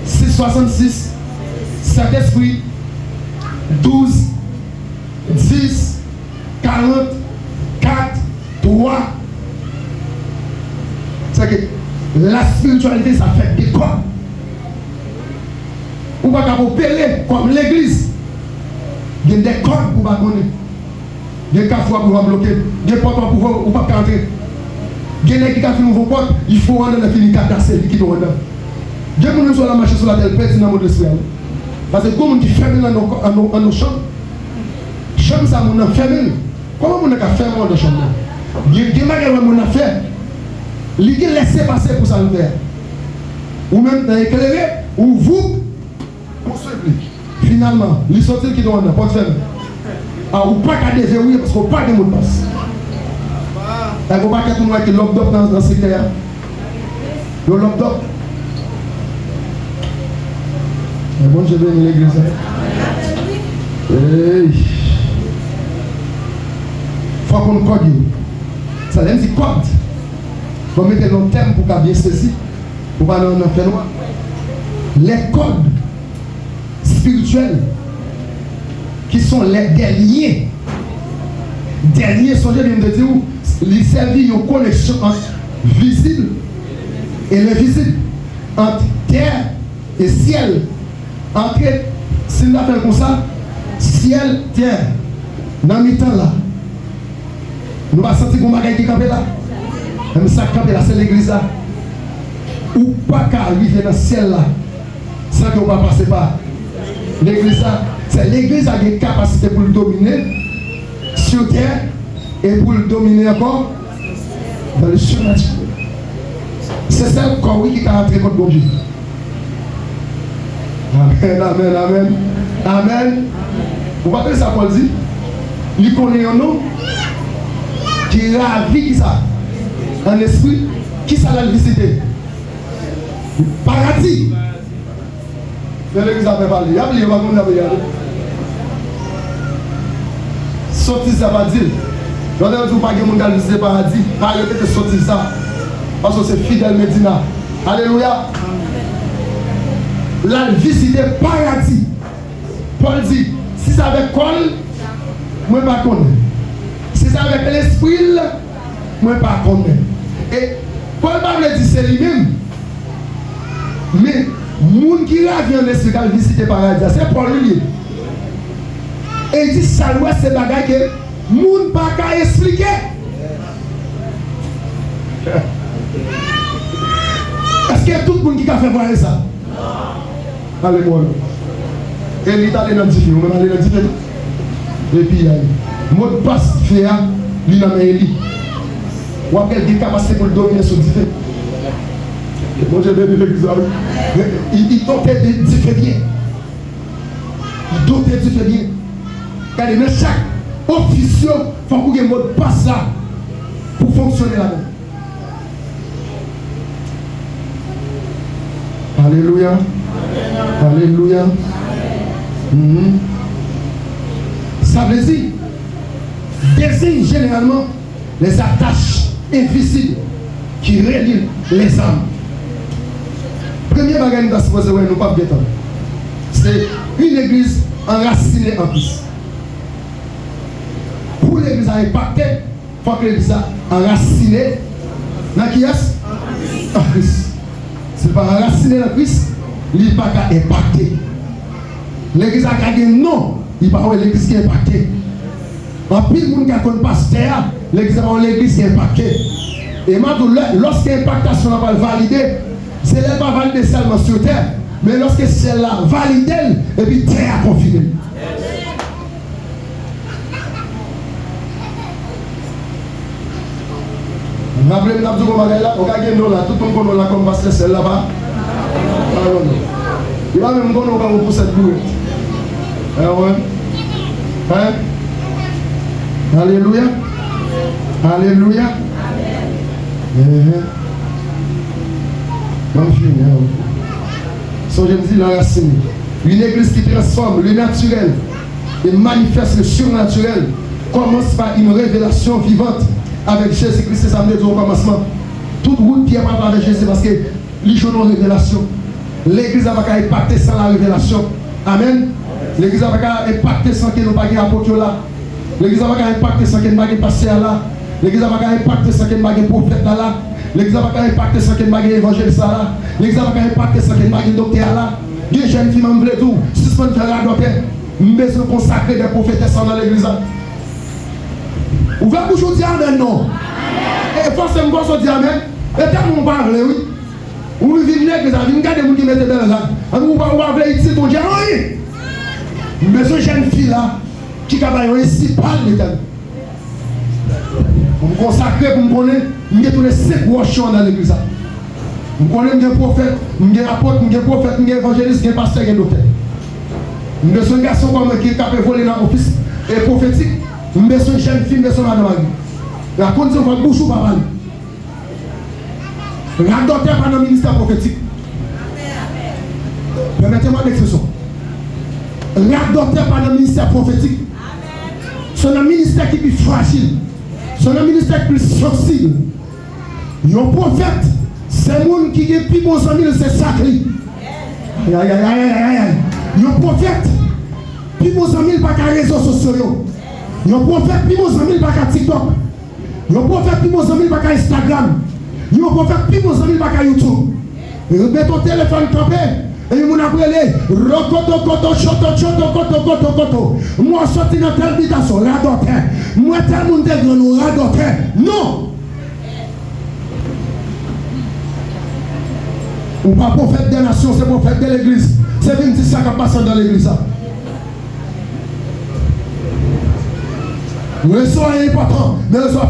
666, 7 esprits, 12, 10, 40, 4, 3. C'est que la spiritualité, ça fait des codes. Ou pas qu'à vous payer comme l'église. Il y a des codes pour pas connaître. Il y a des fois pour vous bloquer. Il y a des portes pour vous pas entrer. Il y a des qui ont fait nouveau porte, il faut rendre la fini cadasser qui sont dedans. Il y a des gens qui sont la marche sur la telle pète dans le monde esprit. Parce que comme on dit fermé dans nos chambres, chambre ça on a fermé. Comment on a fermé dans nos chambres? Il y a des gens qui ont fait. Il y a laissé passer pour ça le faire. Ou même dans éclairé, ou vous poursuivez. Finalement, les sorties qui doivent pas fermer. Ah, ou pas qu'à déverrouiller parce qu'on n'a pas de mot de passe. Il ne faut pas que tout le monde ait lock-up dans ce secteur. Le lock-up. Mais bon, je vais à l'église. Il faut qu'on code. Ça veut dire code. Il faut mettre nos thèmes pour bien saisir. Pour pas nous faire noir. Les codes spirituels qui sont des liens. Des liens sont bien de dire où les servir une connexion entre visible et l'invisible, entre terre et ciel, entre, si nous appelons comme ça, ciel, terre. Dans le temps là, nous allons sentir qu'on va qui camper là. Même ça camper là, c'est l'église là. Ou pas qu'à arriver dans le ciel là, sans qu'on va passer par l'église là. C'est l'église a une capacité pour le dominer sur terre et pour le dominer encore dans le surnaturel. C'est celle qui a entré contre Dieu. Amen. Vous voyez ça, Paul dit? Il connaît un nom qui ravit qui ça? Un esprit qui ça l'a visité? Paradis. L'église a fait parler. Il y a oublié, on va regarder. Sorti ça va dire. Je ne dis pas que mon gars visite paradis. Pas que sorti ça. Parce que c'est fidèle Medina. Alléluia. La visite paradis. Paul dit, si ça avec col, moi pas connais. Si ça avec l'esprit, moi pas connais. Et Paul ne dit c'est lui-même. Mais moun qui revient en esprit qui visite paradis, c'est Paul lui. Et il dit ça c'est bagay que moun pas qu'à expliquer. Est-ce que tout le monde qui a fait voir ça? Non. Allez, moi. Et il est allé dans le différent, même allé dans le différent. Et puis, le mot de passe fait, il n'a pas élu. Ou après, il est capable pour le dominer sur le différent. Moi, j'ai bien dit l'église. Il dotait de différer. Il dotait de différer. Regardez, dans chaque officier, il faut qu'il y ait un mot de passe là pour fonctionner là-dedans. Alléluia. Alléluia. Ça veut dire, désigne généralement les attaches invisibles qui relient les âmes. Premier bagage nous supposé nous pas bien. C'est une église enracinée en plus. l'église a impacté, il faut que l'église a enraciné dans qui est-ce? En Christ. Si elle pas enraciné dans Christ, il n'est pas impacté. L'église a gagné non, il n'est pas l'église qui est impactée. En pile, les gens qui ont pasteur, l'église a l'église qui est impactée. Et maintenant, lorsque l'impactation va valider, c'est là pas valider seulement sur terre, mais lorsque celle-là valide, et puis terre a confirmé. Rappelez-moi, tout le monde là, on gagne nous là, tout le monde là comme pasteur celle là-bas. Il va même donner comme pour cette bouée. Hein? Alléluia. Alléluia. So je me dis la racine. Une église qui transforme le naturel et manifeste le surnaturel commence par une révélation vivante avec Jésus-Christ. C'est ça me dit au commencement. Toute route qui est pas avec Jésus parce que les gens ont révélation. L'église n'a pas impacté sans la révélation. Amen. L'église n'a pas impacté sans qu'il n'y ait pas d'apôtre là. L'église n'a pas impacté sans qu'il n'y ait pas de pasteur là. L'église n'a pas impacté sans qu'il n'y ait pas de prophète là. L'église n'a pas impacté sans qu'il n'y ait pas d'évangéliste là. L'église n'a pas impacté sans qu'il n'y ait pas de docteur là. Les jeunes filles m'ont voulu tout. Si je peux faire la docteur, je vais consacrer des prophètes dans l'église. Vous voulez que je dise amen non? Et forcément, je dis amen. Et quand on parle, oui. Vous vivez l'église, vous regardez les gens qui mettent des là. Vous parlez ici, vous dites oui. Mais ce jeune fille là, qui a ici, parle de vous me consacrez pour me connaître, je vais tous les 5 worshons dans l'église. Je connais un prophète, un apôtre, un prophète, un évangéliste, un pasteur, un docteur. Je suis un garçon comme qui est capable de voler dans l'office prophétique. Je suis une jeune fille, je suis madame. La condition de bouche ou pas mal. La docteur par le ministère prophétique. Permettez-moi l'expression. La docteur par le ministère prophétique. C'est un ministère qui est plus fragile. C'est un ministère plus sensible. Un prophète, c'est un monde qui est plus bon ami, c'est sacré. Un prophète, plus bon ami, pas qu'à réseaux sociaux. Un prophète, plus bon ami, pas qu'à TikTok. Un prophète, plus bon ami, pas qu'à Instagram. Un prophète, plus bon ami, pas qu'à YouTube. Mets ton téléphone campé. Et mon appelé, moi sorti dans telle habitation, radoteur. Moi tel monde est grand, radoteur. Non! Ou pas prophète des nations, c'est prophète de l'église. C'est 26 ça qui passe dans l'église. Le soir est important, mais le soir